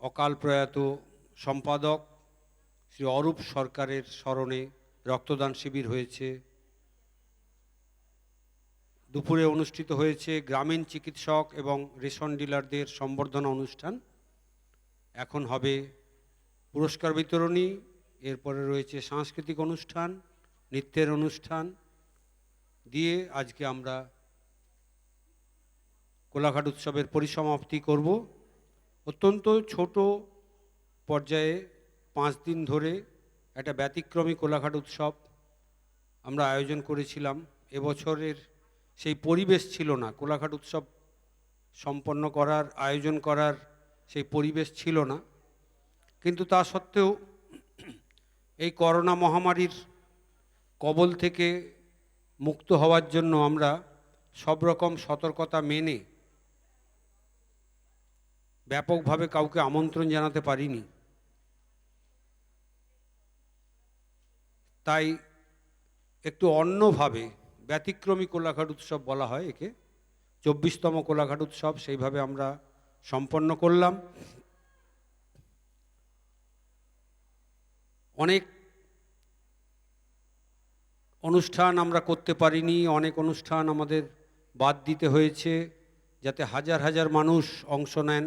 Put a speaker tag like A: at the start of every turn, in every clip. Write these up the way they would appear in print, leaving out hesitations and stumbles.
A: অকাল প্রয়াত সম্পাদক শ্রী অরূপ সরকারের স্মরণে রক্তদান শিবির হয়েছে। দুপুরে অনুষ্ঠিত হয়েছে গ্রামীণ চিকিৎসক এবং রেশন ডিলারদের সম্বর্ধনা অনুষ্ঠান। এখন হবে পুরস্কার বিতরণী, এরপরে রয়েছে সাংস্কৃতিক অনুষ্ঠান, নৃত্যের অনুষ্ঠান দিয়ে আজকে আমরা কোলাঘাট উৎসবের পরিসমাপ্তি করব। অত্যন্ত ছোট পর্যায়ে 5 দিন ধরে একটা ব্যতিক্রমী কোলাঘাট উৎসব আমরা আয়োজন করেছিলাম। এবছরের সেই পরিবেশ ছিল না, কোলাঘাট উৎসব সম্পন্ন করার আয়োজন করার সেই পরিবেশ ছিল না। কিন্তু তা সত্ত্বেও এই করোনা মহামারীর কবল থেকে মুক্ত হওয়ার জন্য আমরা সব রকম সতর্কতা মেনে ব্যাপকভাবে কাউকে আমন্ত্রণ জানাতে পারিনি। তাই একটু অন্যভাবে ব্যতিক্রমী কোলাঘাট উৎসব বলা হয় একে, 24তম কোলাঘাট উৎসব সেইভাবে আমরা সম্পন্ন করলাম। অনেক অনুষ্ঠান আমরা করতে পারিনি, অনেক অনুষ্ঠান আমাদের বাদ দিতে হয়েছে যাতে হাজার হাজার মানুষ অংশ নেন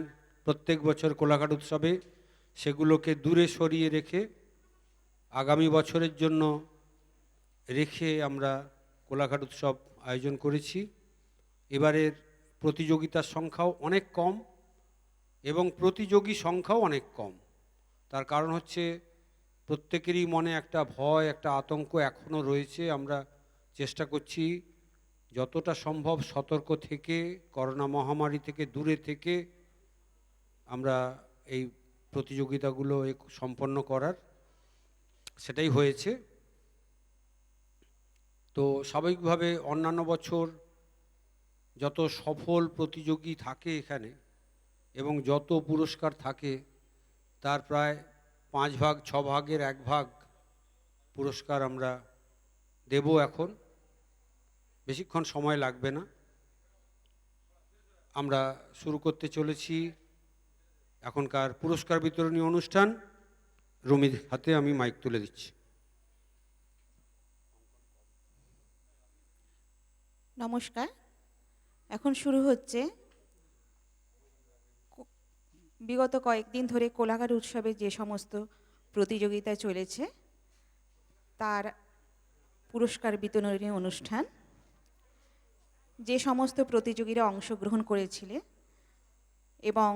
A: প্রত্যেক বছর কোলাঘাট উৎসবে। সেগুলোকে দূরে সরিয়ে রেখে আগামী বছরের জন্য রেখে আমরা কোলাঘাট উৎসব আয়োজন করেছি। এবারের প্রতিযোগিতার সংখ্যাও অনেক কম এবং প্রতিযোগী সংখ্যাও অনেক কম। তার কারণ হচ্ছে প্রত্যেকেরই মনে একটা ভয়, একটা আতঙ্ক এখনও রয়েছে। আমরা চেষ্টা করছি যতটা সম্ভব সতর্ক থেকে, করোনা মহামারী থেকে দূরে থেকে আমরা এই প্রতিযোগিতাগুলো সম্পন্ন করার, সেটাই হয়েছে। তো স্বাভাবিকভাবে অন্যান্য বছর যত সফল প্রতিযোগী থাকে এখানে এবং যত পুরস্কার থাকে তার প্রায় 5 ভাগ 6 ভাগের 1 ভাগ পুরস্কার আমরা দেব। এখন বেশিক্ষণ সময় লাগবে না, আমরা শুরু করতে চলেছি এখনকার পুরস্কার বিতরণী অনুষ্ঠান। রুমির হাতে আমি মাইক তুলে দিচ্ছি।
B: নমস্কার। এখন শুরু হচ্ছে বিগত কয়েকদিন ধরে কোলাঘাট উৎসবে যে সমস্ত প্রতিযোগিতা চলেছে তার পুরস্কার বিতরণী অনুষ্ঠান। যে সমস্ত প্রতিযোগীরা অংশগ্রহণ করেছিলে এবং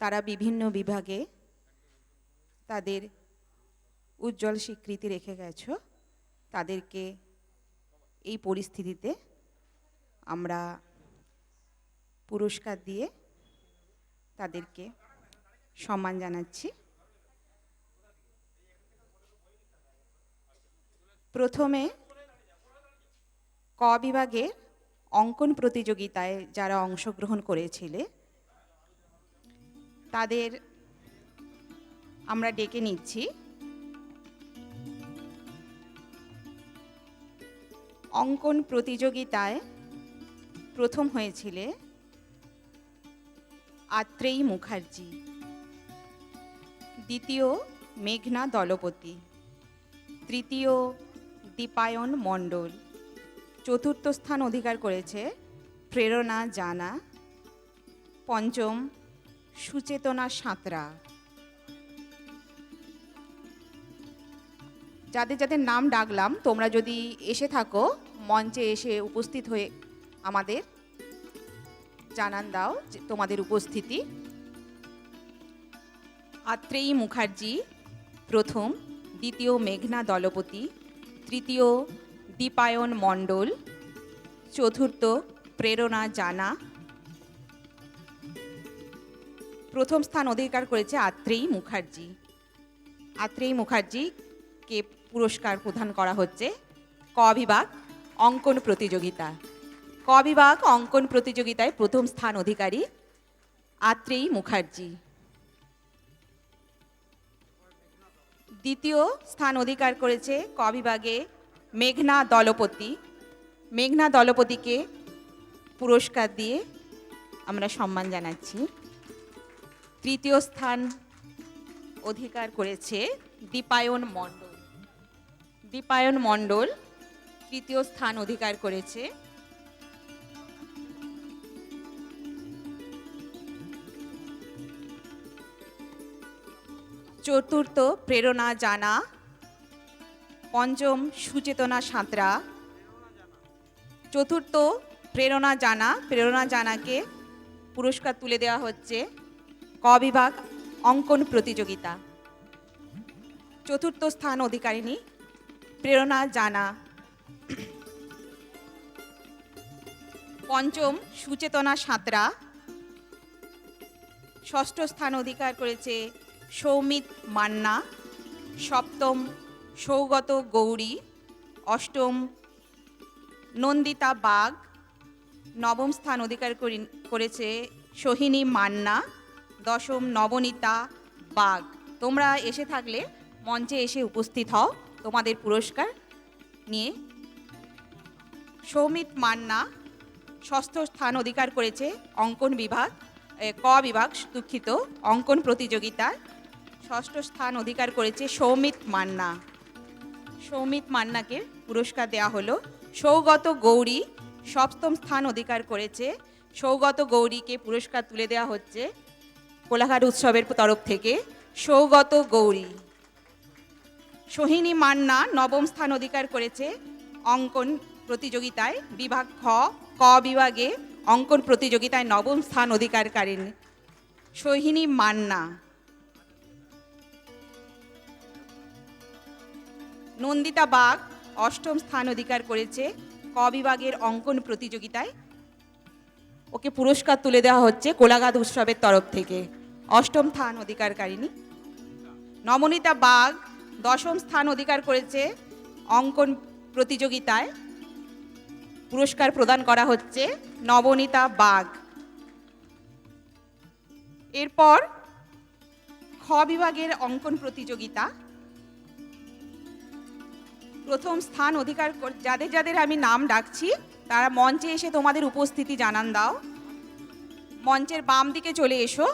B: তারা বিভিন্ন বিভাগে তাদের উজ্জ্বল স্বীকৃতি রেখে গেছো, তাদেরকে এই পরিস্থিতিতে আমরা পুরস্কার দিয়ে তাদেরকে সম্মান জানাচ্ছি। প্রথমে ক বিভাগের অঙ্কন প্রতিযোগিতায় যারা অংশগ্রহণ করেছিলে তাদের আমরা ডেকে নিচ্ছি। অঙ্কন প্রতিযোগিতায় প্রথম হয়েছিলে আত্রেয়ী মুখার্জি, দ্বিতীয় মেঘনা দলপতি, তৃতীয় দীপায়ন মণ্ডল, চতুর্থ স্থান অধিকার করেছে প্রেরণা জানা, পঞ্চম সুচেতনা সাঁতরা। যাদের যাদের নাম ডাকলাম তোমরা যদি এসে থাকো মঞ্চে এসে উপস্থিত হয়ে আমাদের জানান দাও যে তোমাদের উপস্থিতি। আত্রেয়ী মুখার্জি প্রথম, দ্বিতীয় মেঘনা দলপতি, তৃতীয় দীপায়ন মণ্ডল, চতুর্থ প্রেরণা জানা, প্রথম স্থান অধিকার করেছে আত্রেয়ী মুখার্জি। আত্রেয়ী মুখার্জিকে পুরস্কার প্রদান করা হচ্ছে ক বিভাগ অঙ্কন প্রতিযোগিতা। ক বিভাগ অঙ্কন প্রতিযোগিতায় প্রথম স্থান অধিকারী আত্রেয়ী মুখার্জি। দ্বিতীয় স্থান অধিকার করেছে ক বিভাগে মেঘনা দলপতি। মেঘনা দলপতিকে পুরস্কার দিয়ে আমরা সম্মান জানাচ্ছি। তৃতীয় স্থান অধিকার করেছে দীপায়ন মণ্ডল। দীপায়ন মণ্ডল তৃতীয় স্থান অধিকার করেছে। চতুর্থ প্রেরণা জানা, পঞ্চম সুচেতনা সাঁতরা। চতুর্থ প্রেরণা জানাকে পুরস্কার তুলে দেওয়া হচ্ছে ক বিভাগ অঙ্কন প্রতিযোগিতা। চতুর্থ স্থান অধিকারিণী প্রেরণা জানা। পঞ্চম সুচেতনা সাঁতরা। ষষ্ঠ স্থান অধিকার করেছে সৌমিত মান্না। সপ্তম সৌগত গৌরী। অষ্টম নন্দিতা বাগ। নবম স্থান অধিকার করেছে সোহিনী মান্না। দশম নবনীতা বাগ। তোমরা এসে থাকলে মঞ্চে এসে উপস্থিত হও তোমাদের পুরস্কার নিয়ে। সৌমিত মান্না ষষ্ঠ স্থান অধিকার করেছে অঙ্কন বিভাগ, ক বিভাগ, দুঃখিত, অঙ্কন প্রতিযোগিতায় ষষ্ঠ স্থান অধিকার করেছে সৌমিত মান্না। সৌমিত মান্নাকে পুরস্কার দেওয়া হলো। সৌগত গৌরী সপ্তম স্থান অধিকার করেছে। সৌগত গৌরীকে পুরস্কার তুলে দেওয়া হচ্ছে কোলাঘাট উৎসবের তরফ থেকে। সৌগত গৌরী। সোহিনী মান্না নবম স্থান অধিকার করেছে অঙ্কন প্রতিযোগিতায়, বিভাগ খ, ক বিভাগে অঙ্কন প্রতিযোগিতায় নবম স্থান অধিকারকারিণী সোহিনী মান্না। নন্দিতা বাগ অষ্টম স্থান অধিকার করেছে ক বিভাগের অঙ্কন প্রতিযোগিতায়। ওকে পুরস্কার তুলে দেওয়া হচ্ছে কোলাঘাট উৎসবের তরফ থেকে, অষ্টম স্থান অধিকারকারিণী। নবনীতা বাগ দশম স্থান অধিকার করেছে অঙ্কন প্রতিযোগিতায়। পুরস্কার প্রদান করা হচ্ছে নবনীতা বাগ। এরপর খ বিভাগের অঙ্কন প্রতিযোগিতা। প্রথম স্থান অধিকার যাদের যাদের আমি নাম ডাকছি তারা মঞ্চে এসে তোমাদের উপস্থিতি জানান দাও। মঞ্চের বাম দিকে চলে এসো,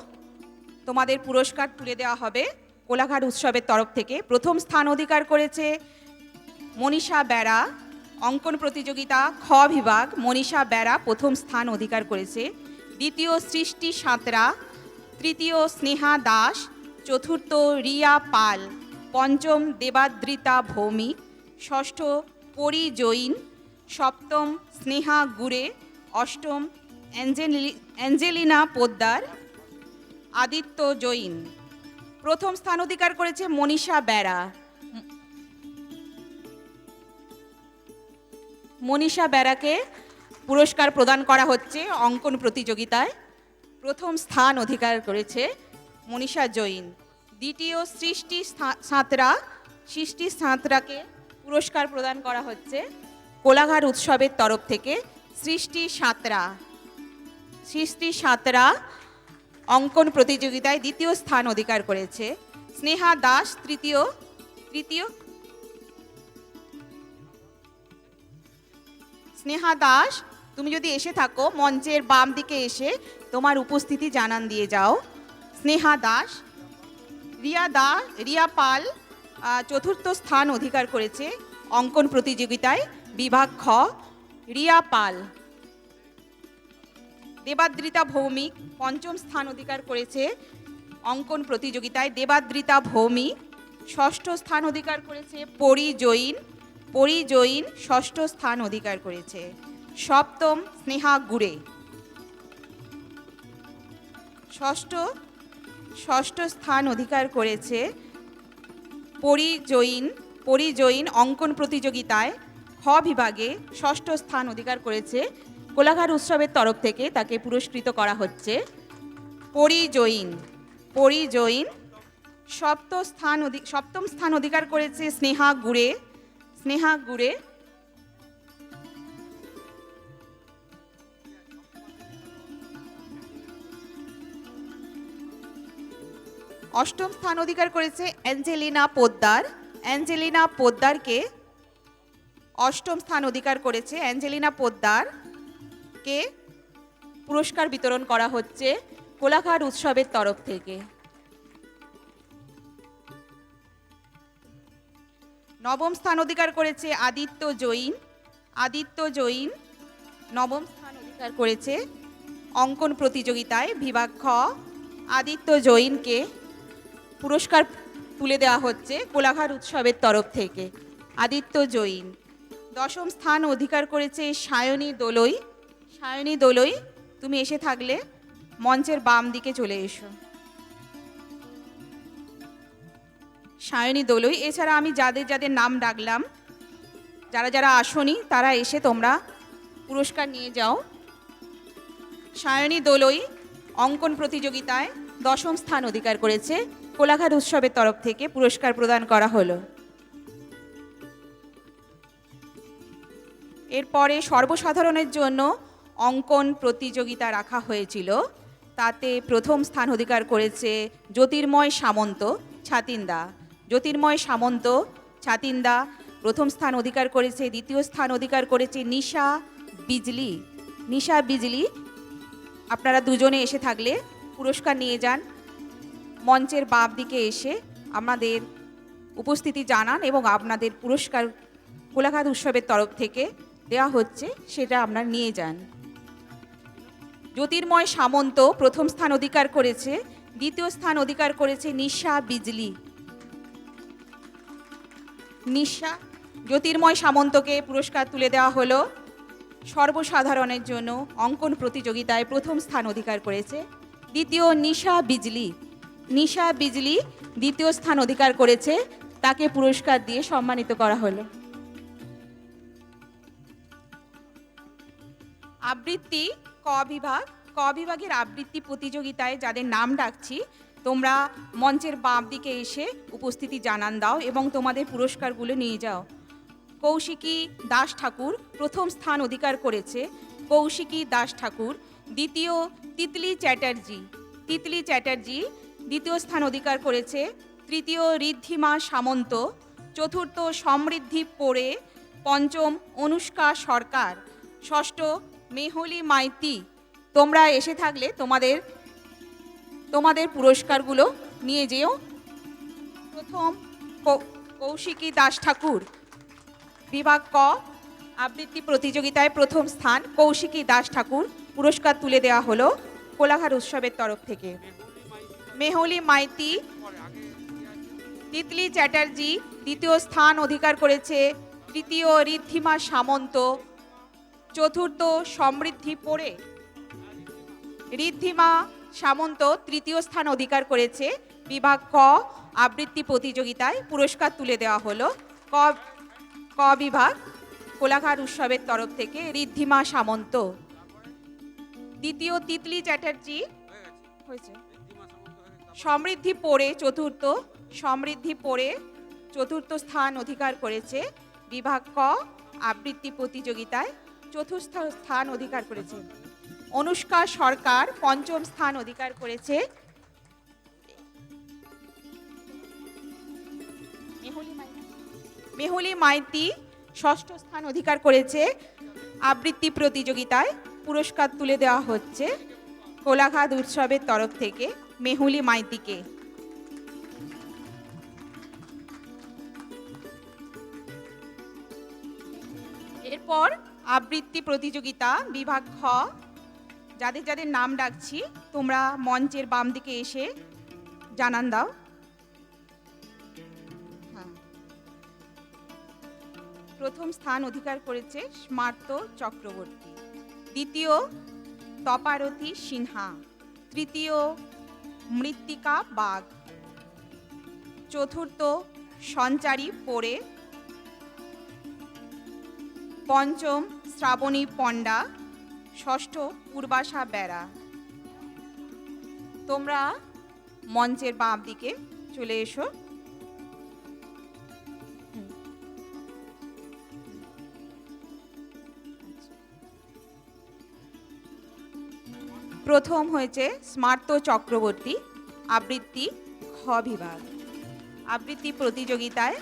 B: তোমাদের পুরস্কার তুলে দেওয়া হবে কোলাঘাট উৎসবের তরফ থেকে। প্রথম স্থান অধিকার করেছে মনীষা বেরা, অঙ্কন প্রতিযোগিতা খ বিভাগ। মনীষা বেরা প্রথম স্থান অধিকার করেছে। দ্বিতীয় সৃষ্টি সাঁতরা। তৃতীয় স্নেহা দাস। চতুর্থ রিয়া পাল। পঞ্চম দেবাদ্রিতা ভৌমিক। ষষ্ঠ পরি জৈন। সপ্তম স্নেহা গুরে। অষ্টম অ্যাঞ্জেলিনা পোদ্দার। আদিত্য জৈন। প্রথম স্থান অধিকার করেছে মনীষা বেরা। মনীষা বেরাকে পুরস্কার প্রদান করা হচ্ছে অঙ্কন প্রতিযোগিতায়। প্রথম স্থান অধিকার করেছে মনীষা জৈন। দ্বিতীয় সৃষ্টি সাঁতরা। সৃষ্টি সাঁতরাকে পুরস্কার প্রদান করা হচ্ছে কোলাঘাট উৎসবের তরফ থেকে। সৃষ্টি সাঁতরা। সৃষ্টি সাঁতরা অঙ্কন প্রতিযোগিতায় দ্বিতীয় স্থান অধিকার করেছে। স্নেহা দাস তৃতীয়। স্নেহা দাস, তুমি যদি এসে থাকো মঞ্চের বাম দিকে এসে তোমার উপস্থিতি জানান দিয়ে যাও। স্নেহা দাস। রিয়া পাল চতুর্থ স্থান অধিকার করেছে অঙ্কন প্রতিযোগিতায়, বিভাগ খ। রিয়া পাল। দেবাদ্রিতা ভৌমিক পঞ্চম স্থান অধিকার করেছে অঙ্কন প্রতিযোগিতায়। দেবাদ্রিতা ভৌমিক। ষষ্ঠ স্থান অধিকার করেছে পরি জৈন। পরি জৈন ষষ্ঠ স্থান অধিকার করেছে। সপ্তম স্নেহা গুরে। ষষ্ঠ স্থান অধিকার করেছে পরি জৈন। পরি জৈন অঙ্কন প্রতিযোগিতায় খ বিভাগে ষষ্ঠ স্থান অধিকার করেছে। কোলাঘাট উৎসবের তরফ থেকে তাকে পুরস্কৃত করা হচ্ছে পরি জৈন। পরি জৈন। সপ্তম স্থান অধিকার করেছে স্নেহা গুরে। স্নেহা গুরে। অষ্টম স্থান অধিকার করেছে অ্যাঞ্জেলিনা পোদ্দার। অ্যাঞ্জেলিনা পোদ্দারকে অষ্টম স্থান অধিকার করেছে। অ্যাঞ্জেলিনা পোদ্দারকে পুরস্কার বিতরণ করা হচ্ছে কোলাঘাট উৎসবের তরফ থেকে। নবম স্থান অধিকার করেছে আদিত্য জৈন। আদিত্য জৈন নবম স্থান অধিকার করেছে অঙ্কন প্রতিযোগিতায় বিভাগ খ। আদিত্য জৈনকে পুরস্কার তুলে দেওয়া হচ্ছে কোলাঘাট উৎসবের তরফ থেকে। আদিত্য জৈন। দশম স্থান অধিকার করেছে সায়নী দোলই। সায়নী দোলই, তুমি এসে থাকলে মঞ্চের বাম দিকে চলে এসো। সায়নী দোলই। এছাড়া আমি যাদের যাদের নাম ডাকলাম, যারা যারা আসনি তারা এসে তোমরা পুরস্কার নিয়ে যাও। সায়নী দোলই অঙ্কন প্রতিযোগিতায় দশম স্থান অধিকার করেছে। কোলাঘাট উৎসবের তরফ থেকে পুরস্কার প্রদান করা হলো। এরপরে সর্বসাধারণের জন্য অঙ্কন প্রতিযোগিতা রাখা হয়েছিল। তাতে প্রথম স্থান অধিকার করেছে জ্যোতির্ময় সামন্ত, ছাতিন্দা। জ্যোতির্ময় সামন্ত, ছাতিন্দা প্রথম স্থান অধিকার করেছে। দ্বিতীয় স্থান অধিকার করেছে নিশা বিজলি। নিশা বিজলি, আপনারা দুজনে এসে থাকলে পুরস্কার নিয়ে যান। মঞ্চের বাম দিকে এসে আমাদের উপস্থিতি জানান এবং আপনাদের পুরস্কার কোলাঘাট উৎসবের তরফ থেকে দেওয়া হচ্ছে সেটা আপনারা নিয়ে যান। জ্যোতির্ময় সামন্ত প্রথম স্থান অধিকার করেছে। দ্বিতীয় স্থান অধিকার করেছে নিশা বিজলি। নিশা জ্যোতির্ময় সামন্তকে পুরস্কার তুলে দেওয়া হলো। সর্বসাধারণের জন্য অঙ্কন প্রতিযোগিতায় প্রথম স্থান অধিকার করেছে। দ্বিতীয় নিশা বিজলি। নিশা বিজলি দ্বিতীয় স্থান অধিকার করেছে, তাকে পুরস্কার দিয়ে সম্মানিত করা হলো। আবৃত্তি ক বিভাগ। ক বিভাগের আবৃত্তি প্রতিযোগিতায় যাদের নাম ডাকছি তোমরা মঞ্চের বাম দিকে এসে উপস্থিতি জানান দাও এবং তোমাদের পুরস্কারগুলো নিয়ে যাও। কৌশিকী দাস ঠাকুর প্রথম স্থান অধিকার করেছে। কৌশিকী দাস ঠাকুর। দ্বিতীয় তিতলি চ্যাটার্জি। তিতলি চ্যাটার্জি দ্বিতীয় স্থান অধিকার করেছে। তৃতীয় ঋদ্ধিমা সামন্ত। চতুর্থ সমৃদ্ধি পোড়ে। পঞ্চম অনুষ্কা সরকার। ষষ্ঠ মেহলি মাইতি। তোমরা এসে থাকলে তোমাদের পুরস্কারগুলো নিয়ে যেও। প্রথম কৌশিকী দাস ঠাকুর, বিভাগ ক, আবৃত্তি প্রতিযোগিতায় প্রথম স্থান কৌশিকী দাস ঠাকুর, পুরস্কার তুলে দেওয়া হলো কোলাঘাট উৎসবের তরফ থেকে। মেহলি মাইতি, তিতলি চ্যাটার্জি দ্বিতীয় স্থান অধিকার করেছে। তৃতীয় ঋদ্ধিমা সামন্ত। চতুর্থ সমৃদ্ধি পোড়ে। ঋদ্ধিমা সামন্ত তৃতীয় স্থান অধিকার করেছে। বিভাগ ক, আবৃত্তি প্রতিযোগিতায় পুরস্কার তুলে দেওয়া হলো ক বিভাগ কোলাঘাট উৎসবের তরফ থেকে ঋদ্ধিমা সামন্ত। দ্বিতীয় তিতলি চ্যাটার্জি হয়েছে। সমৃদ্ধি পোড়ে চতুর্থ। সমৃদ্ধি পোড়ে চতুর্থ স্থান অধিকার করেছে। বিভাগ ক, আবৃত্তি প্রতিযোগিতায় চতুর্থ স্থান অধিকার করেছে। অনুষ্কা সরকার পঞ্চম স্থান অধিকার করেছে। মেহুলি মাইতি ষষ্ঠ স্থান অধিকার করেছে। আবৃত্তি প্রতিযোগিতায় পুরস্কার তুলে দেওয়া হচ্ছে কোলাঘাট উৎসবের তরফ থেকে মেহুলি মাইতিকে। এরপর আবৃত্তি প্রতিযোগিতা বিভাগ খ, যাদের যাদের নাম ডাকছি তোমরা মঞ্চের বাম দিকে এসে জানান দাও। প্রথম স্থান অধিকার করেছে স্মার্ত চক্রবর্তী। দ্বিতীয় তপারতী সিনহা। তৃতীয় মৃত্তিকা বাগ। চতুর্থ সঞ্চারী পোড়ে। পঞ্চম শ্রাবণী পণ্ডা। ষষ্ঠ পূর্বাশা বেড়া। তোমরা মঞ্চের বাম দিকে চলে এসো। প্রথম হয়েছে স্মার্ত চক্রবর্তী, আবৃত্তি খ বিভাগ। আবৃত্তি প্রতিযোগিতায়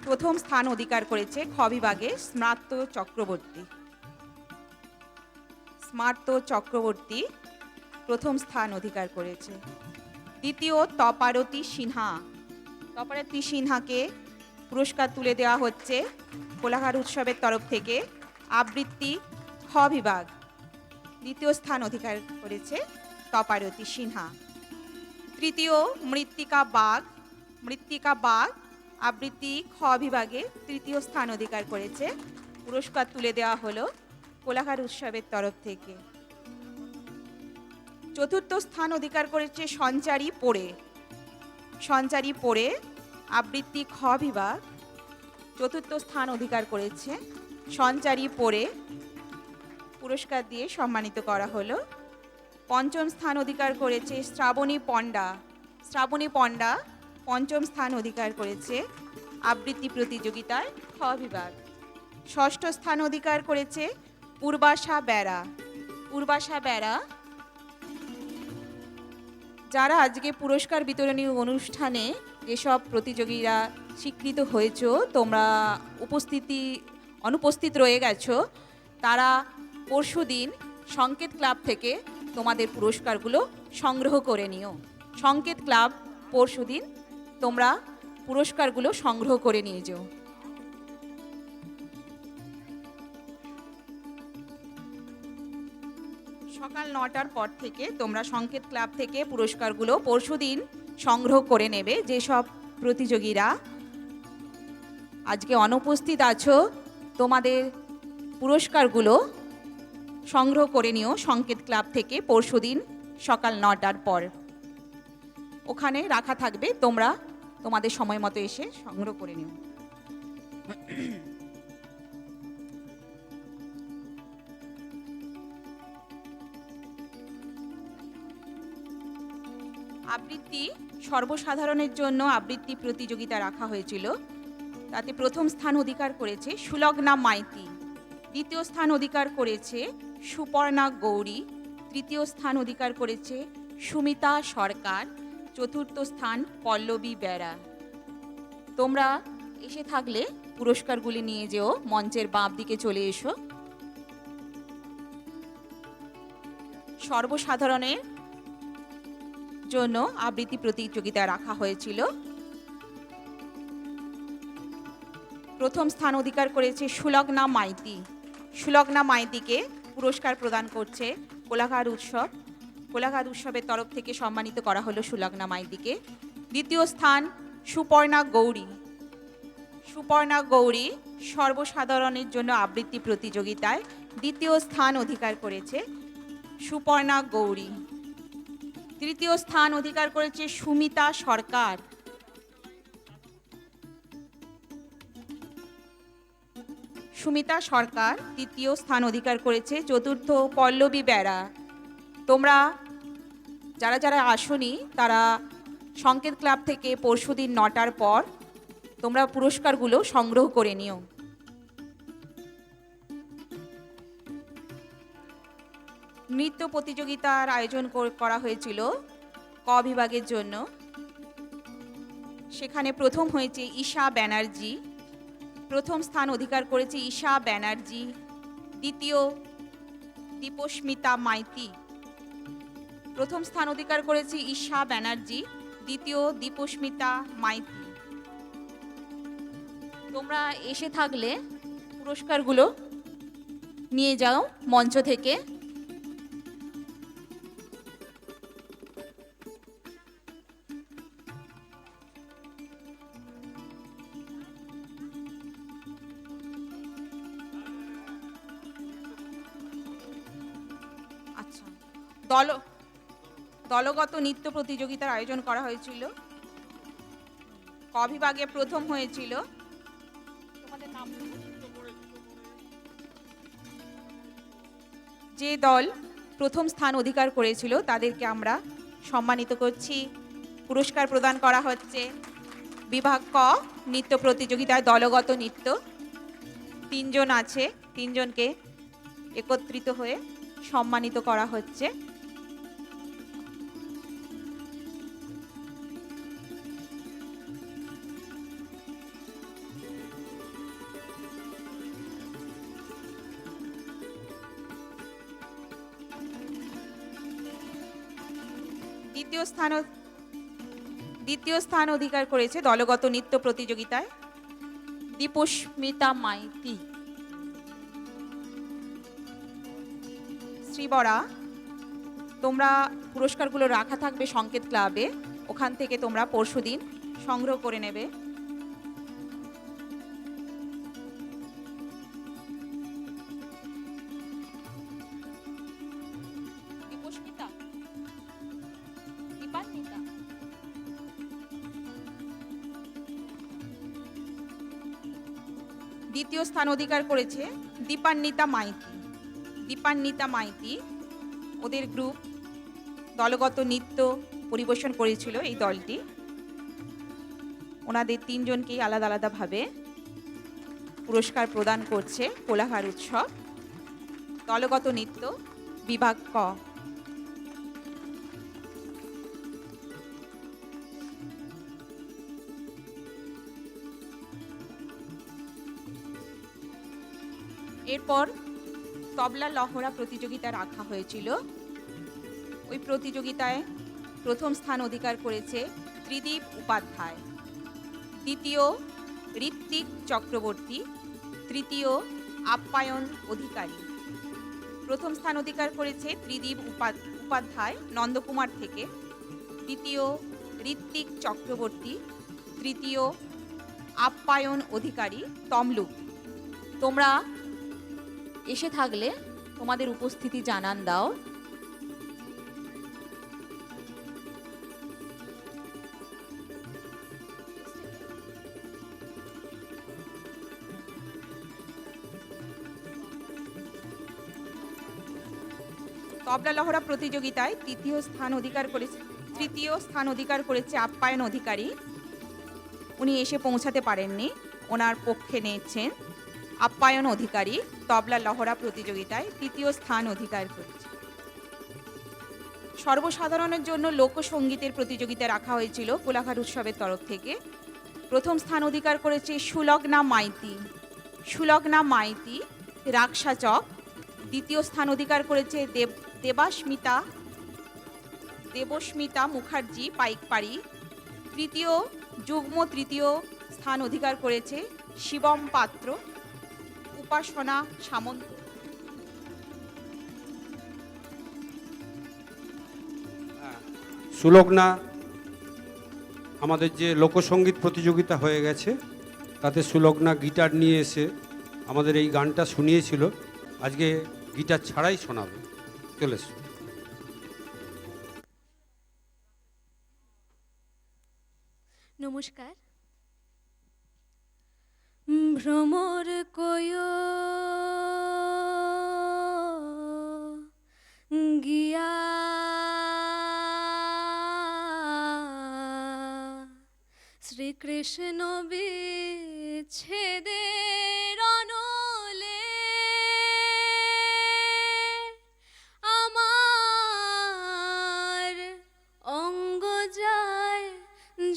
B: প্রথম স্থান অধিকার করেছে খ বিভাগে স্মার্ত চক্রবর্তী। স্মার্ত চক্রবর্তী প্রথম স্থান অধিকার করেছে। দ্বিতীয় তপারতী সিনহা। তপারতী সিনহাকে পুরস্কার তুলে দেওয়া হচ্ছে কোলাঘাট উৎসবের তরফ থেকে। আবৃত্তি খ বিভাগ, দ্বিতীয় স্থান অধিকার করেছে তপারতী সিনহা। তৃতীয় মৃত্তিকা বাগ। মৃত্তিকা বাগ আবৃত্তি খ বিভাগে তৃতীয় স্থান অধিকার করেছে। পুরস্কার তুলে দেওয়া হলো কোলাঘাট উৎসবের তরফ থেকে। চতুর্থ স্থান অধিকার করেছে সঞ্চারী পড়ে। সঞ্চারী পড়ে আবৃত্তি খ বিভাগ চতুর্থ স্থান অধিকার করেছে। সঞ্চারী পড়ে পুরস্কার দিয়ে সম্মানিত করা হলো। পঞ্চম স্থান অধিকার করেছে শ্রাবণী পণ্ডা। শ্রাবণী পণ্ডা পঞ্চম স্থান অধিকার করেছে আবৃত্তি প্রতিযোগিতায় খ বিভাগ। ষষ্ঠ স্থান অধিকার করেছে পূর্বাশা বেরা। পূর্বাশা বেরা যারা আজকে পুরস্কার বিতরণী অনুষ্ঠানে যেসব প্রতিযোগীরা স্বীকৃত হয়েছ, তোমরা অনুপস্থিত রয়ে গেছো, তারা পরশুদিন সংকেত ক্লাব থেকে তোমাদের পুরস্কারগুলো সংগ্রহ করে নিও। সংকেত ক্লাব পরশুদিন তোমরা পুরস্কারগুলো সংগ্রহ করে নিয়ে যাও। সকাল 9টার পর থেকে তোমরা সংকেত ক্লাব থেকে পুরস্কারগুলো পরশুদিন সংগ্রহ করে নেবে। যেসব প্রতিযোগীরা আজকে অনুপস্থিত আছো, তোমাদের পুরস্কারগুলো সংগ্রহ করে নিও সংকেত ক্লাব থেকে পরশুদিন সকাল 9টার পর। ওখানে রাখা থাকবে, তোমরা তোমাদের সময় মতো এসে সংগ্রহ করে নিও। আবৃত্তি সর্বসাধারণের জন্য আবৃত্তি প্রতিযোগিতা রাখা হয়েছিল। তাতে প্রথম স্থান অধিকার করেছে সুলগ্না মাইতি। দ্বিতীয় স্থান অধিকার করেছে সুপর্ণা গৌরী। তৃতীয় স্থান অধিকার করেছে সুমিতা সরকার। চতুর্থ স্থান পল্লবী বেরা। তোমরা এসে থাকলে পুরস্কারগুলি নিয়ে যেও, মঞ্চের বাম দিকে চলে এসো। সর্বসাধারণের জন্য আবৃত্তি প্রতিযোগিতা রাখা হয়েছিল। প্রথম স্থান অধিকার করেছে সুলগ্না মাইতি। সুলগ্না মাইতিকে পুরস্কার প্রদান করছে কোলাঘাট উৎসব। কোলাঘাট উৎসবের তরফ থেকে সম্মানিত করা হলো সুলগ্না মাইতিকে। দ্বিতীয় স্থান সুপর্ণা গৌরী। সুপর্ণা গৌরী সর্বসাধারণের জন্য আবৃত্তি প্রতিযোগিতায় দ্বিতীয় স্থান অধিকার করেছে সুপর্ণা গৌরী। তৃতীয় স্থান অধিকার করেছে সুমিতা সরকার। সুমিতা সরকার তৃতীয় স্থান অধিকার করেছে। চতুর্থ পল্লবী বেরা। তোমরা যারা যারা আসনি তারা সংকেত ক্লাব থেকে পরশুদিন 9টার পর তোমরা পুরস্কারগুলো সংগ্রহ করে নিও। নৃত্য প্রতিযোগিতার আয়োজন করা হয়েছিল ক বিভাগের জন্য। সেখানে প্রথম হয়েছে ঈশা ব্যানার্জি। প্রথম স্থান অধিকার করেছে ঈশা ব্যানার্জি। দ্বিতীয় দীপস্মিতা মাইতি। প্রথম স্থান অধিকার করেছে ঈশা ব্যানার্জি। দ্বিতীয় দীপস্মিতা মাইতি। তোমরা এসে থাকলে পুরস্কারগুলো নিয়ে যাও মঞ্চ থেকে। আচ্ছা, দলগত নৃত্য প্রতিযোগিতার আয়োজন করা হয়েছিল। ক বিভাগে প্রথম হয়েছিল যে দল প্রথম স্থান অধিকার করেছিল তাদেরকে আমরা সম্মানিত করছি। পুরস্কার প্রদান করা হচ্ছে বিভাগ ক নৃত্য প্রতিযোগিতায় দলগত নৃত্য। 3 জন আছে, 3 জনকে একত্রিত হয়ে সম্মানিত করা হচ্ছে। দ্বিতীয় স্থান অধিকার করেছে দলগত নৃত্য প্রতিযোগিতায় দীপস্মিতা মাইতি। শ্রীবরা, তোমরা পুরস্কারগুলো রাখা থাকবে সংকেত ক্লাবে, ওখান থেকে তোমরা পরশুদিন সংগ্রহ করে নেবে। দীপস্মিতা, দীপান্বিতা। দ্বিতীয় স্থান অধিকার করেছে দীপান্বিতা মাইতি। দীপান্বিতা মাইতি, ওদের গ্রুপ দলগত নৃত্য পরিবেশন করেছিল এই দলটি। ওনাদের তিনজনকেই আলাদা আলাদাভাবে পুরস্কার প্রদান করছে কোলাঘাট উৎসব দলগত নৃত্য বিভাগ ক। এরপর তবলা লহরা প্রতিযোগিতা রাখা হয়েছিল। ওই প্রতিযোগিতায় প্রথম স্থান অধিকার করেছে ত্রিদীপ উপাধ্যায়, দ্বিতীয় ঋত্বিক চক্রবর্তী, তৃতীয় আপ্যায়ন অধিকারী। প্রথম স্থান অধিকার করেছে ত্রিদীপ উপাধ্যায় নন্দকুমার থেকে, দ্বিতীয় ঋত্বিক চক্রবর্তী, তৃতীয় আপ্যায়ন অধিকারী তমলুক। তোমরা এসে থাকলে তোমাদের উপস্থিতি জানান দাও। তবলা লহরা প্রতিযোগিতায় তৃতীয় স্থান অধিকার করেছে আপ্যায়ন অধিকারী। উনি এসে পৌঁছাতে পারেননি, ওনার পক্ষে নিয়েছেন আপ্যায়ন অধিকারী তবলা লহরা প্রতিযোগিতায় তৃতীয় স্থান অধিকার করেছে। সর্বসাধারণের জন্য লোকসঙ্গীতের প্রতিযোগিতা রাখা হয়েছিল কোলাঘাট উৎসবের তরফ থেকে। প্রথম স্থান অধিকার করেছে সুলগ্না মাইতি রাকসাচক। দ্বিতীয় স্থান অধিকার করেছে দেবস্মিতা মুখার্জি পাইকপাড়ি। তৃতীয় স্থান অধিকার করেছে শিবম পাত্র উপাসনা সামন্ত।
A: সুলগ্না, আমাদের যে লোকসঙ্গীত প্রতিযোগিতা হয়ে গেছে তাতে সুলগ্না গিটার নিয়ে এসে আমাদের এই গানটা শুনিয়েছিল, আজকে গিটার ছাড়াই শোনাবে। চলে এসো।
C: নমস্কার। ভ্রমর কয় গিয়া শ্রীকৃষ্ণ বিচ্ছেদের অনলে আমার অঙ্গ যায়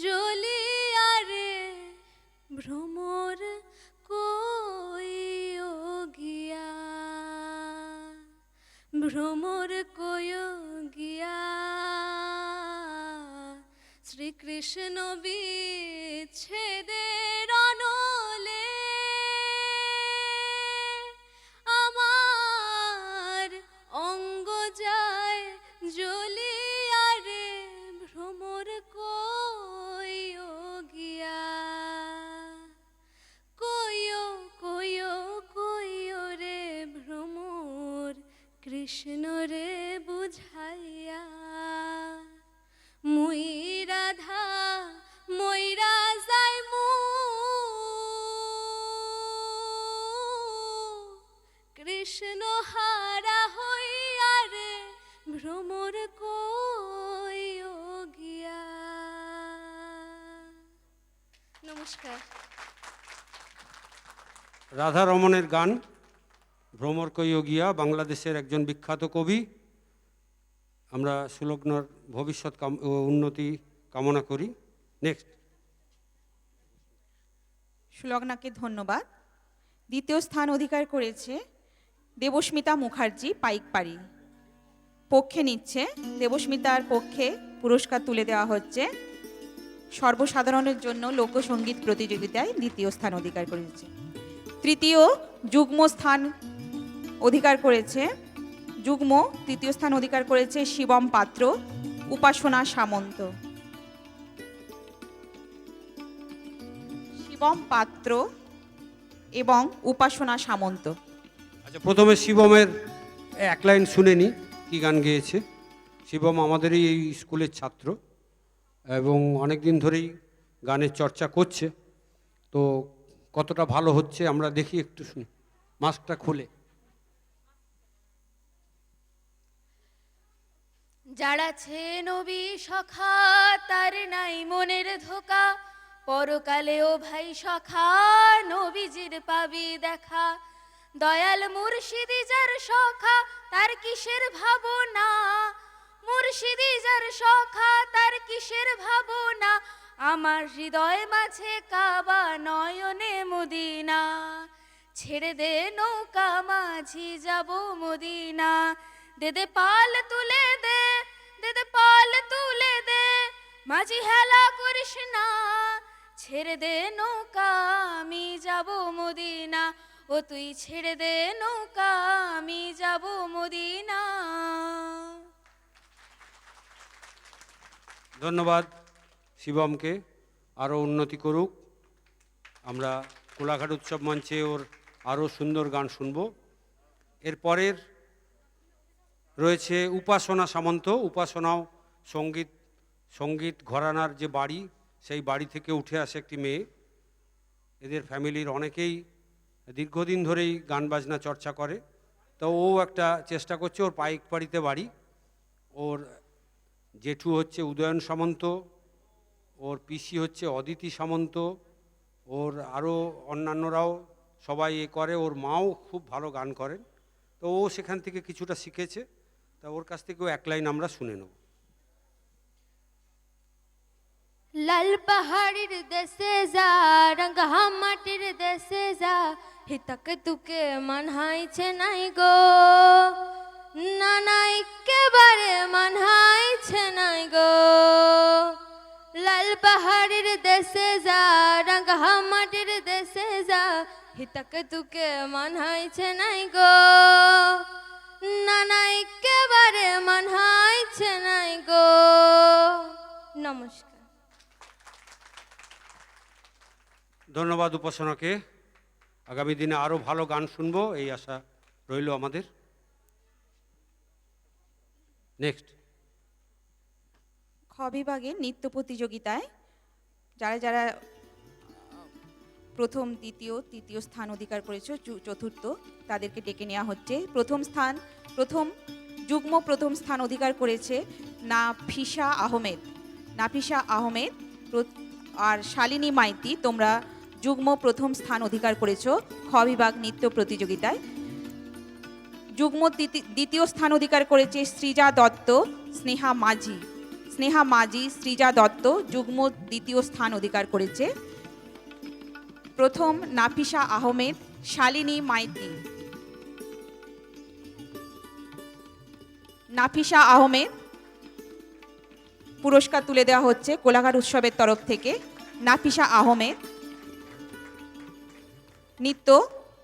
C: জ্বলিয়া রে ভ্রমর কইও গিয়া, ভ্রমর কইও গিয়া শ্রীকৃষ্ণ বিচ্ছেদের অনলে আমার অঙ্গ যায় জ্বলিয়া রে ভ্রমর কইও গিয়া। কইও রে ভ্রমর কৃষ্ণ রে বুঝাইয়া, মুই রাধা মইরা যাই কৃষ্ণ হারা হইয়া রে ভ্রমর কইও গিয়া। নমস্কার।
A: রাধা রমনের গান ভ্রমর কইও গিয়া, বাংলাদেশের একজন বিখ্যাত কবি। আমরা সুলগ্নার ভবিষ্যৎ উন্নতি কামনা করি। নেক্সট।
B: সুলগ্নাকে ধন্যবাদ। দ্বিতীয় স্থান অধিকার করেছে দেবস্মিতা মুখার্জি পাইকপাড়ি। পক্ষে নিচ্ছে দেবস্মিতার পক্ষে পুরস্কার তুলে দেওয়া হচ্ছে। সর্বসাধারণের জন্য লোকসঙ্গীত প্রতিযোগিতায় দ্বিতীয় স্থান অধিকার করেছে। তৃতীয় যুগ্ম স্থান অধিকার করেছে তৃতীয় স্থান অধিকার করেছে শিবম পাত্র, উপাসনা সামন্ত। শিবম পাত্র এবং উপাসনা সামন্ত।
A: আচ্ছা, প্রথমে শিবমের এক লাইন শুনে নি কি গান গেয়েছে। শিবম আমাদেরই এই স্কুলের ছাত্র এবং অনেক দিন ধরেই গানের চর্চা করছে, তো কতটা ভালো হচ্ছে আমরা দেখি, একটু শুনি। মাস্কটা খুলে।
C: যারা ছে নবী সখা তার নাই মনের ধোকা, পরকালেও ভাই সখা নবীজির পাবি দেখা। দয়াল মুর্শিদি যার সখা তার কিসের ভাবনা, মুর্শিদি যার সখা তার কিসের ভাবনা। আমার হৃদয় মাঝে কাবা নয়নে মদিনা, ছেড়ে দে নৌকা মাঝি যাব মদিনা। দে দে পাল তুলে দে, দে দে পাল তুলে দে, মাঝি হেলা করিস না। ছেড়ে দে নৌকা আমি যাব মদিনা, ও তুই ছেড়ে দে নৌকা আমি যাব মদিনা।
A: ধন্যবাদ শিবমকে, আরও উন্নতি করুক। আমরা কোলাঘাট উৎসব মঞ্চে ওর আরও সুন্দর গান শুনব। এরপরের রয়েছে উপাসনা সামন্ত। উপাসনাও সঙ্গীত ঘরানার যে বাড়ি, সেই বাড়ি থেকে উঠে আসে একটি মেয়ে। এদের ফ্যামিলির অনেকেই দীর্ঘদিন ধরেই গান বাজনা চর্চা করে, তো ও একটা চেষ্টা করছে। ওর পাইকপাড়িতে বাড়ি। ওর জেঠু হচ্ছে উদয়ন সামন্ত, ওর পিসি হচ্ছে অদিতি সামন্ত, ওর আরও অন্যান্যরাও সবাই এ করে। ওর মাও খুব ভালো গান করেন, তো ও সেখান থেকে কিছুটা শিখেছে। তা ওর কাছ থেকেও এক লাইন আমরা শুনে নেব।
C: লাল পাহাড়ির দেশে যা, রঙ্গা মাটির দেশে যা, হিতাকে তুকে মানহাইছে নাই গো, না না একেবারে মানহাইছে নাই গো। লাল পাহাড়ির দেশে যা, রঙ্গা মাটির দেশে যা, হিতাকে তুকে মানহাইছে নাই গো, না না একেবারে মানহাইছে নাই গো। নমস্কার।
A: ধন্যবাদ উপাসনাকে। আগামী দিনে আরও ভালো গান শুনবো এই আশা রইল আমাদের। নেক্সট।
B: খ বিভাগে নৃত্য প্রতিযোগিতায় যারা যারা প্রথম দ্বিতীয় তৃতীয় স্থান অধিকার করেছে, চতুর্থ, তাদেরকে ডেকে নেওয়া হচ্ছে। প্রথম যুগ্ম প্রথম স্থান অধিকার করেছে নাফিসা আহমেদ আর শালিনী মাইতি। তোমরা যুগ্ম প্রথম স্থান অধিকার করেছো খ বিভাগ নৃত্য প্রতিযোগিতায়। যুগ্ম দ্বিতীয় স্থান অধিকার করেছে সৃজা দত্ত, স্নেহা মাঝি সৃজা দত্ত যুগ্ম দ্বিতীয় স্থান অধিকার করেছে। প্রথম নাফিসা আহমেদ, শালিনী মাইতি। নাফিসা আহমেদ পুরস্কার তুলে দেওয়া হচ্ছে কোলাঘাট উৎসবের তরফ থেকে। নাফিসা আহমেদ, নৃত্য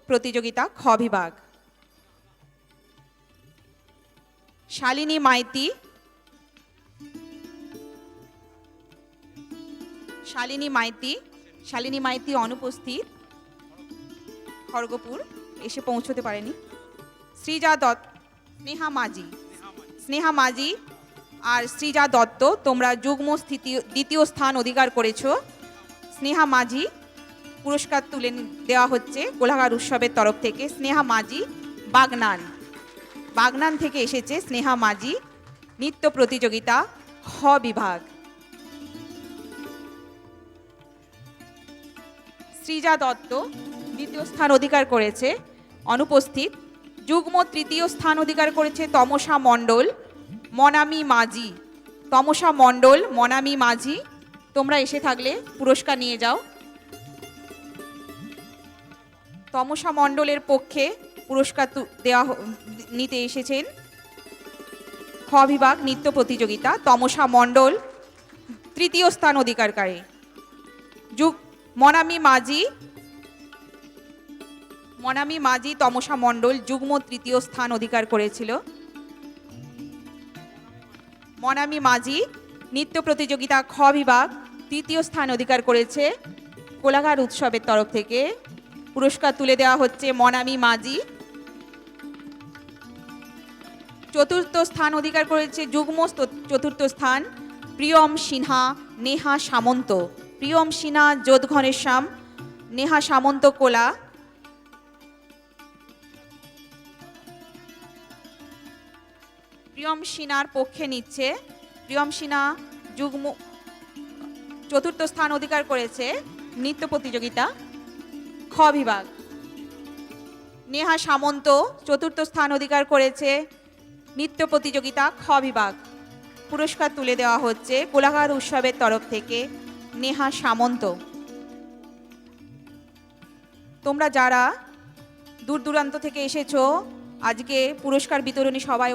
B: প্রতিযোগিতা খ বিভাগ। শালিনী মাইতি অনুপস্থিত, খড়গপুর এসে পৌঁছতে পারেনি। সৃজা দত্ত, স্নেহা মাঝি আর সৃজা দত্ত তোমরা যুগ্ম দ্বিতীয় স্থান অধিকার করেছো। স্নেহা মাঝি পুরস্কার তুলে দেওয়া হচ্ছে কোলাঘাট উৎসবের তরফ থেকে। স্নেহা মাঝি বাগনান থেকে এসেছে স্নেহা মাঝি। নৃত্য প্রতিযোগিতা খ বিভাগ। সৃজা দত্ত দ্বিতীয় স্থান অধিকার করেছে, অনুপস্থিত। যুগ্ম তৃতীয় স্থান অধিকার করেছে তমসা মণ্ডল, মনামি মাঝি। তোমরা এসে থাকলে পুরস্কার নিয়ে যাও। তমসা মণ্ডলের পক্ষে পুরস্কার নিতে এসেছেন খ বিভাগ নৃত্য প্রতিযোগিতা তমসা মণ্ডল তৃতীয় স্থান অধিকারকারী। মনামি মাঝি তমসা মণ্ডল যুগ্ম তৃতীয় স্থান অধিকার করেছিল। মনামি মাঝি নৃত্য প্রতিযোগিতা খ বিভাগ তৃতীয় স্থান অধিকার করেছে। কোলাঘাট উৎসবের তরফ থেকে পুরস্কার তুলে দেওয়া হচ্ছে মনামি মাঝি। চতুর্থ স্থান অধিকার করেছে যুগ্ম চতুর্থ স্থান প্রিয়ম সিনহা নেহা সামন্ত। প্রিয়ম সিনহা যোধ ঘনেশ্যাম, নেহা সামন্ত কোলা। প্রিয়ম সিনহার পক্ষে নিচ্ছে। প্রিয়ম সিনহা যুগ্ম চতুর্থ স্থান অধিকার করেছে নৃত্য প্রতিযোগিতা খ বিভাগ। নেহা সামন্ত চতুর্থ স্থান অধিকার করেছে নৃত্য প্রতিযোগিতা খ বিভাগ। পুরস্কার তুলে দেওয়া হচ্ছে কোলাঘাট উৎসবের তরফ থেকে নেহা সামন্ত। তোমরা যারা দূর দূরান্ত থেকে এসেছো, আজকে পুরস্কার বিতরণী সবাই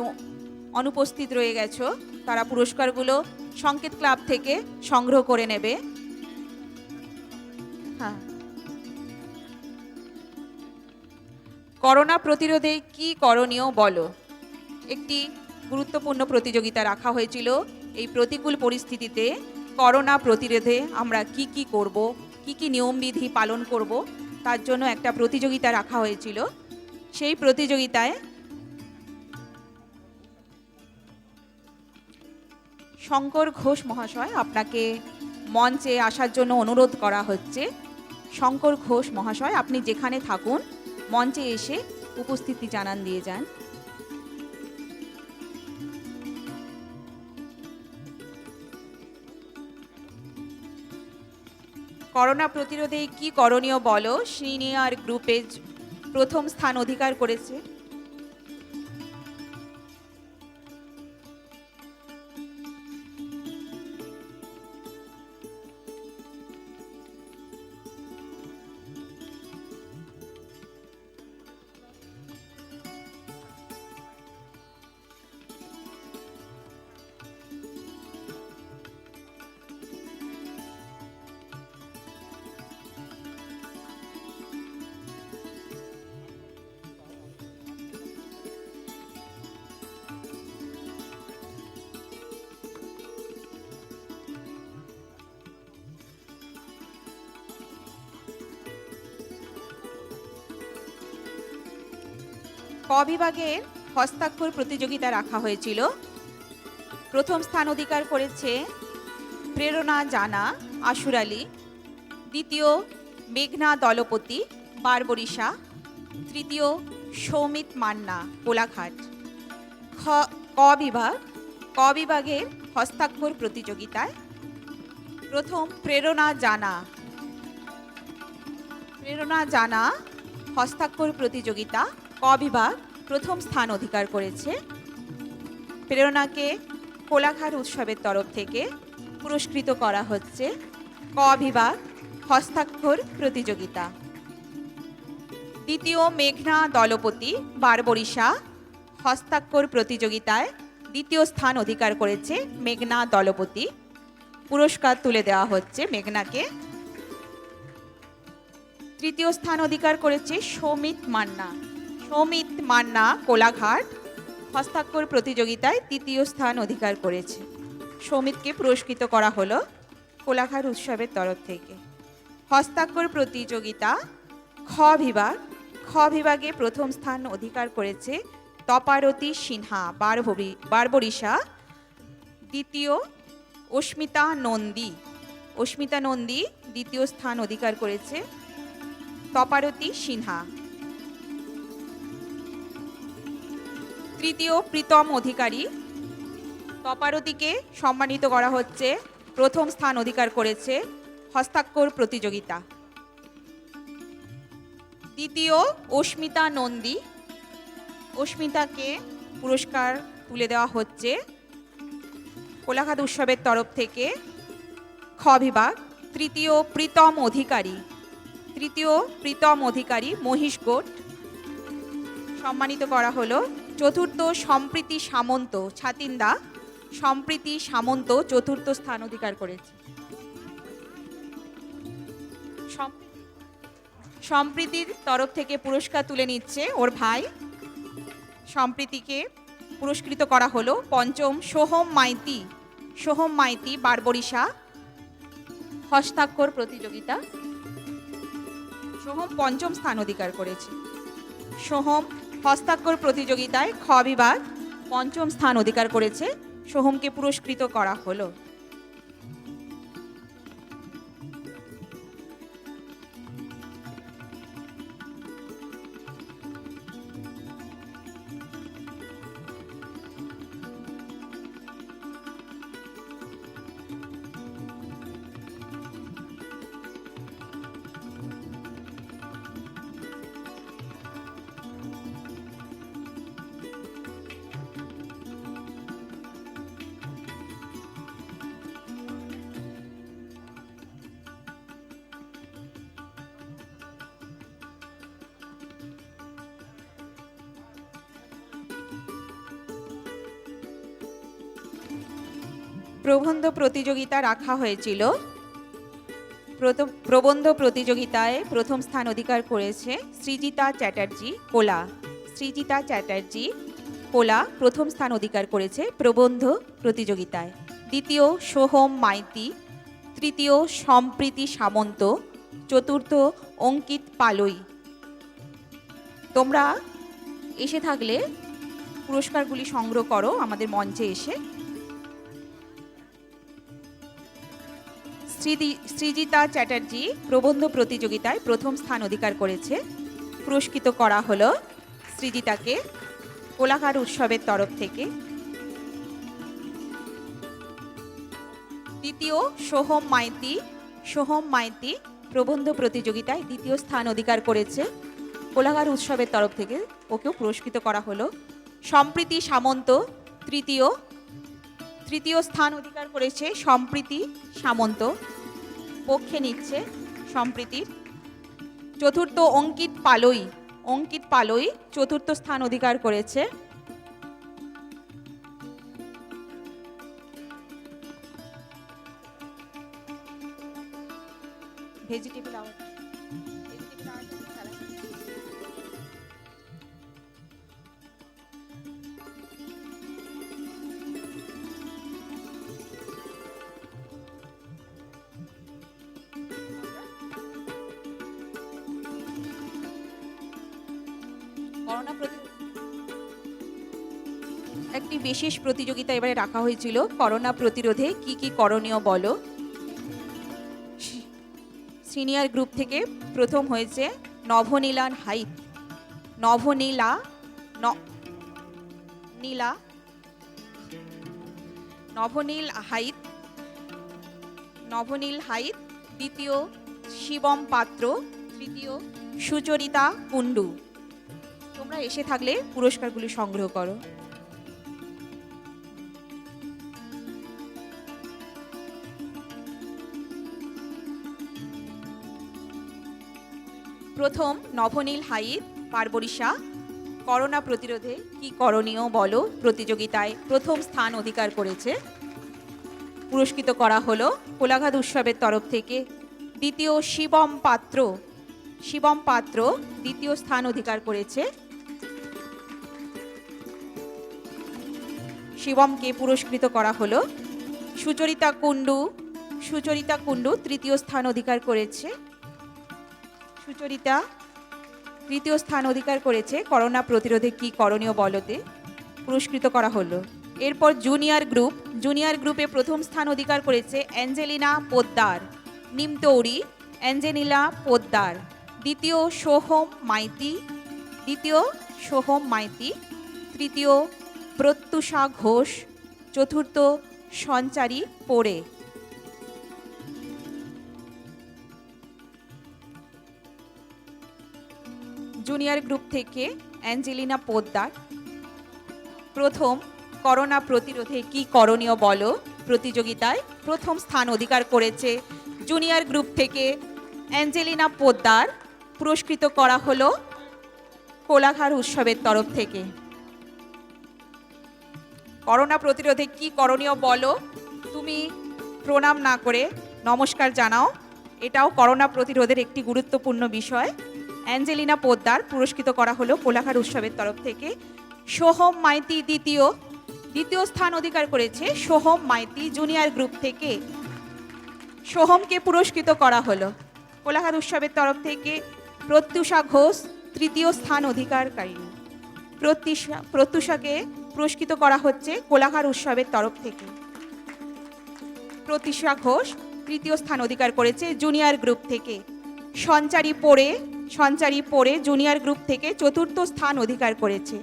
B: অনুপস্থিত রয়ে গেছো, তারা পুরস্কারগুলো সংকেত ক্লাব থেকে সংগ্রহ করে নেবে। হ্যাঁ, করোনা প্রতিরোধে কি করণীয় বলো। একটি গুরুত্বপূর্ণ প্রতিযোগিতা রাখা হয়েছিল। এই প্রতিকূল পরিস্থিতিতে করোনা প্রতিরোধে আমরা কি কি করব, কি কি নিয়মবিধি পালন করব, তার জন্য একটা প্রতিযোগিতা রাখা হয়েছিল। সেই প্রতিযোগিতায় শঙ্কর ঘোষ মহাশয় আপনাকে মঞ্চে আসার জন্য অনুরোধ করা হচ্ছে। শঙ্কর ঘোষ মহাশয়, আপনি যেখানে থাকুন মঞ্চে এসে উপস্থিতি জানান দিয়ে যান। করোনা প্রতিরোধে কি করণীয় বলো সিনিয়র গ্রুপে প্রথম স্থান অধিকার করেছে। ক বিভাগের হস্তাক্ষর প্রতিযোগিতা রাখা হয়েছিল। প্রথম স্থান অধিকার করেছে প্রেরণা জানা আশুর আলী, দ্বিতীয় মেঘনা দলপতি বারবরিশা, তৃতীয় সৌমিত মান্না কোলাঘাট। ক বিভাগের হস্তাক্ষর প্রতিযোগিতায় প্রথম প্রেরণা জানা হস্তাক্ষর প্রতিযোগিতা ক বিভাগ প্রথম স্থান অধিকার করেছে। প্রেরণাকে কোলাঘাট উৎসবের তরফ থেকে পুরস্কৃত করা হচ্ছে ক বিভাগ হস্তাক্ষর প্রতিযোগিতা। দ্বিতীয় মেঘনা দলপতি বারবরিশা হস্তাক্ষর প্রতিযোগিতায় দ্বিতীয় স্থান অধিকার করেছে মেঘনা দলপতি। পুরস্কার তুলে দেওয়া হচ্ছে মেঘনাকে। তৃতীয় স্থান অধিকার করেছে সৌমিত মান্না কোলাঘাট হস্তাক্ষর প্রতিযোগিতায় তৃতীয় স্থান অধিকার করেছে। সৌমিতকে পুরস্কৃত করা হলো কোলাঘাট উৎসবের তরফ থেকে। হস্তাক্ষর প্রতিযোগিতা খ বিভাগে প্রথম স্থান অধিকার করেছে তপারতী সিনহা বারবরিশা, দ্বিতীয় অস্মিতা নন্দী দ্বিতীয় স্থান অধিকার করেছে তপারতী সিনহা। তৃতীয় প্রীতম অধিকারী, তপারতীকে সম্মানিত করা হচ্ছে, প্রথম স্থান অধিকার করেছে হস্তাক্ষর প্রতিযোগিতা। দ্বিতীয় অস্মিতাকে পুরস্কার তুলে দেওয়া হচ্ছে কোলাঘাট উৎসবের তরফ থেকে খ বিভাগ। তৃতীয় প্রীতম অধিকারী মহিষগোট সম্মানিত করা হলো চতুর্থ সম্প্রীতি সামন্ত ছাতিন্দা, সম্প্রীতি সামন্ত চতুর্থ স্থান অধিকার করেছে। সম্প্রীতির তরফ থেকে পুরস্কার তুলে নিচ্ছে ওর ভাই। সম্প্রীতিকে পুরস্কৃত করা হলো। পঞ্চম সোহম মাইতি, সোহম মাইতি বারবরিশা, হস্তাক্ষর প্রতিযোগিতা। সোহম পঞ্চম স্থান অধিকার করেছে। সোহম হস্তাক্ষর প্রতিযোগিতায় খ বিভাগ পঞ্চম স্থান অধিকার করেছে। সোহমকে পুরস্কৃত করা হলো। প্রবন্ধ প্রতিযোগিতা রাখা হয়েছিল। প্রবন্ধ প্রতিযোগিতায় প্রথম স্থান অধিকার করেছে সৃজিতা চ্যাটার্জি কোলা। সৃজিতা চ্যাটার্জি কোলা প্রথম স্থান অধিকার করেছে প্রবন্ধ প্রতিযোগিতায়। দ্বিতীয় সোহম মাইতি, তৃতীয় সম্প্রীতি সামন্ত, চতুর্থ অঙ্কিত পালই। তোমরা এসে থাকলে পুরস্কারগুলি সংগ্রহ করো আমাদের মঞ্চে এসে। সৃজিতা চ্যাটার্জি প্রবন্ধ প্রতিযোগিতায় প্রথম স্থান অধিকার করেছে। পুরস্কৃত করা হলো সৃজিতাকে কোলাঘাট উৎসবের তরফ থেকে। দ্বিতীয় সোহম মাইতি, সোহম মাইতি প্রবন্ধ প্রতিযোগিতায় দ্বিতীয় স্থান অধিকার করেছে। কোলাঘাট উৎসবের তরফ থেকে ওকেও পুরস্কৃত করা হলো। সম্প্রীতি সামন্ত তৃতীয় স্থান অধিকার করেছে। সম্প্রীতি সামন্ত পক্ষে নিচ্ছে সম্প্রীতির। চতুর্থ অঙ্কিত পালই, অঙ্কিত পালই চতুর্থ স্থান অধিকার করেছে। ভেজিটেবল আওয়ার, ভেজিটেবল আওয়ার একটি বিশেষ প্রতিযোগিতা এবারে রাখা হয়েছিল। করোনা প্রতিরোধে কি কি করণীয় বলো। সিনিয়র গ্রুপ থেকে প্রথম হয়েছে নভনীলান হাইত, নভনীলা নীলা নভনীল হাইত, নভনীল হাইত। দ্বিতীয় শিবম পাত্র, তৃতীয় সুচরিতা কুণ্ডু। তোমরা এসে থাকলে পুরস্কারগুলি সংগ্রহ করো। প্রথম নভনীল হাইত বারবরিশা, করোনা প্রতিরোধে কি করণীয় বলো প্রতিযোগিতায় প্রথম স্থান অধিকার করেছে। পুরস্কৃত করা হলো কোলাঘাট উৎসবের তরফ থেকে। দ্বিতীয় শিবম পাত্র, শিবম পাত্র দ্বিতীয় স্থান অধিকার করেছে। শিবমকে পুরস্কৃত করা হলো। সুচরিতা কুণ্ডু, সুচরিতা কুণ্ডু তৃতীয় স্থান অধিকার করেছে। সুচরিতা তৃতীয় স্থান অধিকার করেছে করোনা প্রতিরোধে কি করণীয় বলতে পুরস্কৃত করা হলো। এরপর জুনিয়র গ্রুপ, জুনিয়র গ্রুপে প্রথম স্থান অধিকার করেছে অ্যাঞ্জেলিনা পোদ্দার, নিমতৌড়ি অ্যাঞ্জেলিনা পোদ্দার। দ্বিতীয় সোহম মাইতি, দ্বিতীয় সোহম মাইতি। তৃতীয় প্রত্যুষা ঘোষ, চতুর্থ সঞ্চারী পোড়ে। জুনিয়র গ্রুপ থেকে অ্যাঞ্জেলিনা পোদ্দার প্রথম করোনা প্রতিরোধে কি করণীয় বলো প্রতিযোগিতায় প্রথম স্থান অধিকার করেছে। জুনিয়র গ্রুপ থেকে অ্যাঞ্জেলিনা পোদ্দার পুরস্কৃত করা হলো কোলাঘাট উৎসবের তরফ থেকে। করোনা প্রতিরোধে কি করণীয় বলো। তুমি প্রণাম না করে নমস্কার জানাও, এটাও করোনা প্রতিরোধের একটি গুরুত্বপূর্ণ বিষয়। অ্যাঞ্জেলিনা পোদ্দার পুরস্কৃত করা হলো কোলাঘাট উৎসবের তরফ থেকে। সোহম মাইতি দ্বিতীয় স্থান অধিকার করেছে সোহম মাইতি জুনিয়র গ্রুপ থেকে। সোহমকে পুরস্কৃত করা হলো কোলাঘাট উৎসবের তরফ থেকে। প্রত্যুষা ঘোষ তৃতীয় স্থান অধিকারকারিণী। প্রত্যুষাকে পুরস্কৃত করা হচ্ছে কোলাঘাট উৎসবের তরফ থেকে। প্রত্যুষা ঘোষ তৃতীয় স্থান অধিকার করেছে জুনিয়র গ্রুপ থেকে। সঞ্চারী পড়ে জুনিয়র গ্রুপ থেকে চতুর্থ স্থান অধিকার করেছে।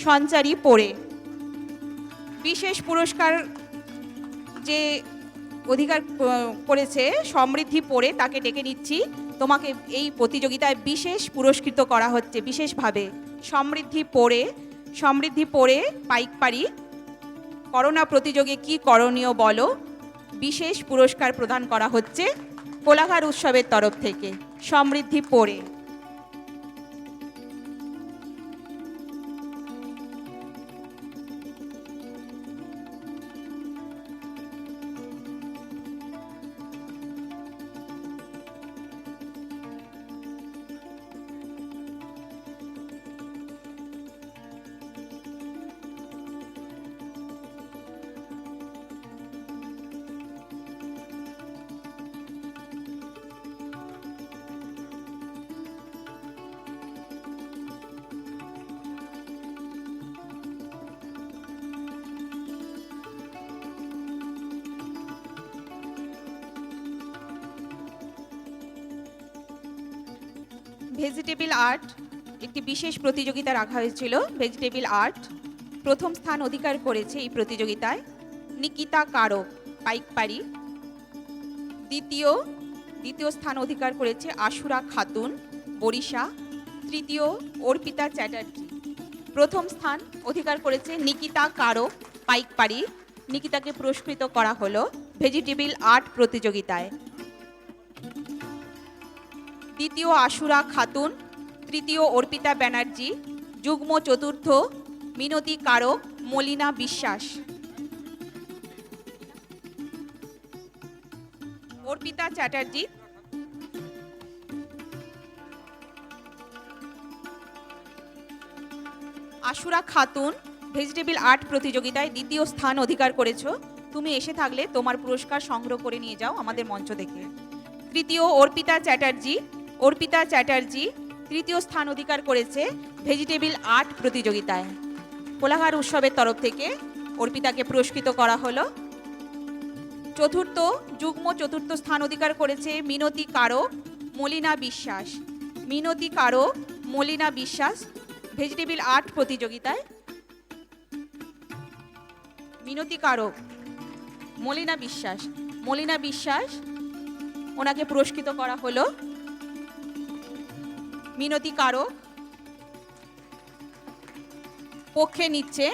B: সঞ্চারী পড়ে বিশেষ পুরস্কার যে অধিকার করেছে করেছে পড়ে, তাকে ডেকে নিচ্ছি। তোমাকে এই প্রতিযোগিতায় বিশেষ পুরস্কৃত করা হচ্ছে বিশেষভাবে। সমৃদ্ধি পড়ে পাইকপাড়ি, করোনা প্রতিযোগে কি করণীয় বলো, বিশেষ পুরস্কার প্রদান করা হচ্ছে কোলাঘাট উৎসবের তরফ থেকে। সমৃদ্ধি পড়ে। ভেজিটেবল আর্ট একটি বিশেষ প্রতিযোগিতা রাখা হয়েছিল। ভেজিটেবল আর্ট প্রথম স্থান অধিকার করেছে এই প্রতিযোগিতায় নিকিতা কারক পাইকপাড়ি। দ্বিতীয় স্থান অধিকার করেছে আশুরা খাতুন বরিশা। তৃতীয় অর্পিতা চ্যাটার্জি। প্রথম স্থান অধিকার করেছে নিকিতা কারক পাইকপাড়ি। নিকিতাকে পুরস্কৃত করা হলো ভেজিটেবল আর্ট প্রতিযোগিতায়। দ্বিতীয় আশুরা খাতুন, তৃতীয় অর্পিতা ব্যানার্জি, যুগ্ম চতুর্থ মিনতি কারক মলিনা বিশ্বাস। অর্পিতা চ্যাটার্জি আশুরা খাতুন ভেজিটেবল আর্ট প্রতিযোগিতায় দ্বিতীয় স্থান অধিকার করেছো। তুমি এসে থাকলে তোমার পুরস্কার সংগ্রহ করে নিয়ে যাও আমাদের মঞ্চ দেখে। তৃতীয় অর্পিতা চ্যাটার্জি তৃতীয় স্থান অধিকার করেছে ভেজিটেবল আর্ট প্রতিযোগিতায়। কোলাঘাট উৎসবের তরফ থেকে অর্পিতাকে পুরস্কৃত করা হলো। যুগ্ম চতুর্থ স্থান অধিকার করেছে মিনতি কারক মলিনা বিশ্বাস ভেজিটেবল আর্ট প্রতিযোগিতায়। মিনতি কারক মলিনা বিশ্বাস ওনাকে পুরস্কৃত করা হলো। মিনতি কারক পক্ষে নিচ্ছে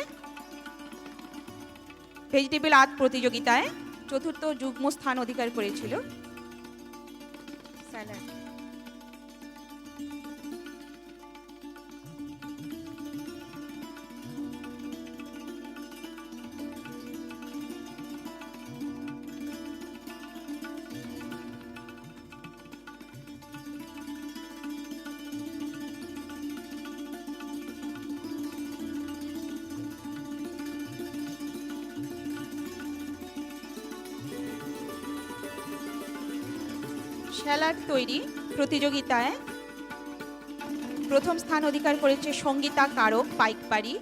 B: ভেজিটেবল আর্ট প্রতিযোগিতায় চতুর্থ যুগ্ম স্থান অধিকার করেছিল। স্যালাড স্যালাড তৈরি প্রতিযোগিতায় প্রথম স্থান অধিকার করেছে সঙ্গীতা কারক পাইকপাড়ি।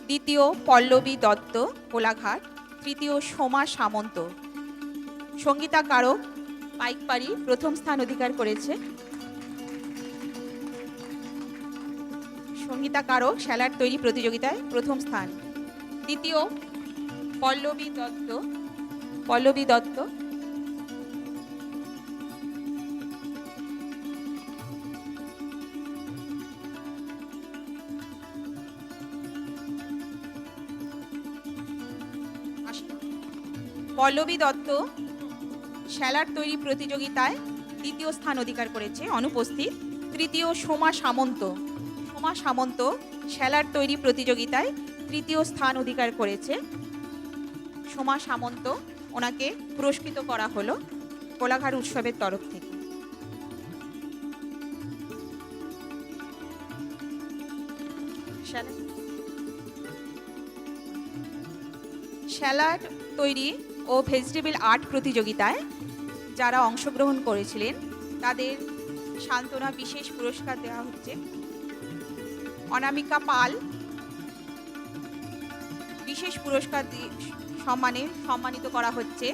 B: দ্বিতীয় পল্লবী দত্ত কোলাঘাট। তৃতীয় সোমা সামন্ত। সঙ্গীতা কারক পাইকপাড়ি প্রথম স্থান অধিকার করেছে। সঙ্গীতা কারক স্যালাড তৈরি প্রতিযোগিতায় প্রথম স্থান। দ্বিতীয় পল্লবী দত্ত স্যালাড তৈরি প্রতিযোগিতায় দ্বিতীয় স্থান অধিকার করেছে, অনুপস্থিত। তৃতীয় সোমা সামন্ত স্যালাড তৈরি প্রতিযোগিতায় তৃতীয় স্থান অধিকার করেছে। সোমা সামন্ত, ওনাকে পুরস্কৃত করা হলো কোলাঘাট উৎসবের তরফ থেকে। স্যালাড তৈরি ও ভেজিটেবল আর্ট প্রতিযোগিতায় যারা অংশগ্রহণ করেছিলেন তাদের সান্ত্বনা বিশেষ পুরস্কার দেওয়া হচ্ছে। অনামিকা পাল বিশেষ পুরস্কার দিয়ে সম্মানিত করা হচ্ছে।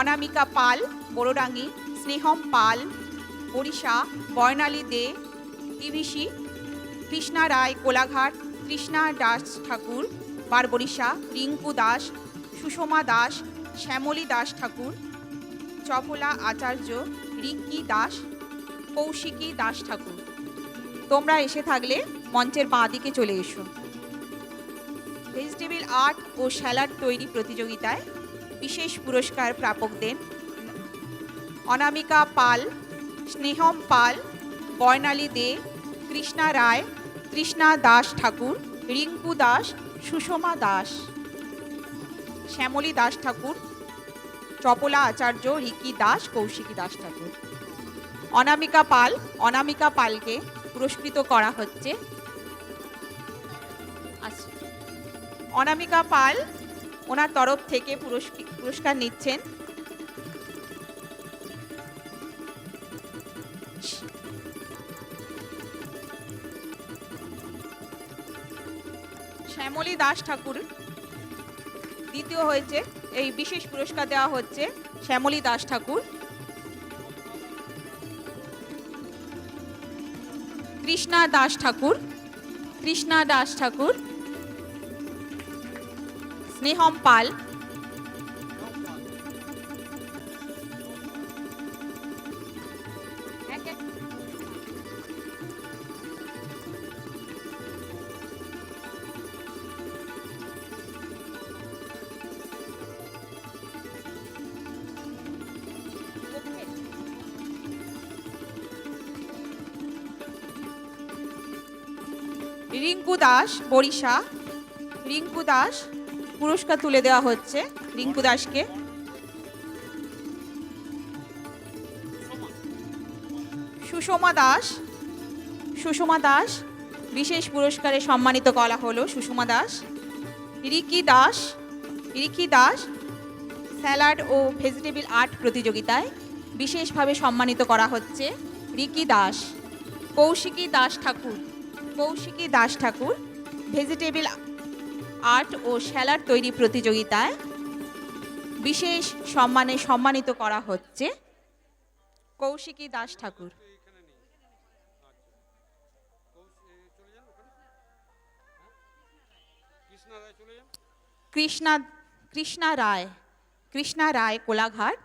B: অনামিকা পাল বড়ডাঙ্গি, স্নেহম পাল ওড়িশা, বর্ণালী দে টিভিসি, কৃষ্ণা রায় কোলাঘাট, কৃষ্ণা দাস ঠাকুর বারবরিশা, রিঙ্কু দাস, সুষমা দাস, শ্যামলী দাস ঠাকুর, চপলা আচার্য, রিঙ্কি দাস, কৌশিকী দাস ঠাকুর। তোমরা এসে থাকলে মঞ্চের বাঁ দিকে চলে এসো। ভেজিটেবল আর্ট ও স্যালাড তৈরি প্রতিযোগিতায় বিশেষ পুরস্কার প্রাপকদের অনামিকা পাল, স্নেহম পাল, বর্ণালী দে, কৃষ্ণা রায়, কৃষ্ণা দাস ঠাকুর, রিঙ্কু দাস, সুষমা দাস, শ্যামলী দাস ঠাকুর, চপলা আচার্য, রিকি দাস, কৌশিকী দাস ঠাকুর। অনামিকা পালকে পুরস্কৃত করা হচ্ছে। আচ্ছা, অনামিকা পাল ওনার তরফ থেকে পুরস্কার নিচ্ছেন। শ্যামলী দাস ঠাকুর দ্বিতীয় হয়েছে। এই বিশেষ পুরস্কার দেওয়া হচ্ছে শ্যামলী দাস ঠাকুর। কৃষ্ণা দাস ঠাকুর, স্নেহম পাল, রিঙ্কু দাস বরিশা, রিঙ্কু দাস পুরস্কার তুলে দেওয়া হচ্ছে রিঙ্কু দাসকে। সুষমা দাস বিশেষ পুরস্কারে সম্মানিত করা হলো সুষমা দাস। রিকি দাস স্যালাড ও ভেজিটেবল আর্ট প্রতিযোগিতায় বিশেষভাবে সম্মানিত করা হচ্ছে রিকি দাস। কৌশিকী দাস ঠাকুর ভেজিটেবল আর্ট ও স্যালাড তৈরি প্রতিযোগিতায় বিশেষ সম্মানে সম্মানিত করা হচ্ছে কৌশিকী দাস ঠাকুর। কৃষ্ণা রায় কোলাঘাট,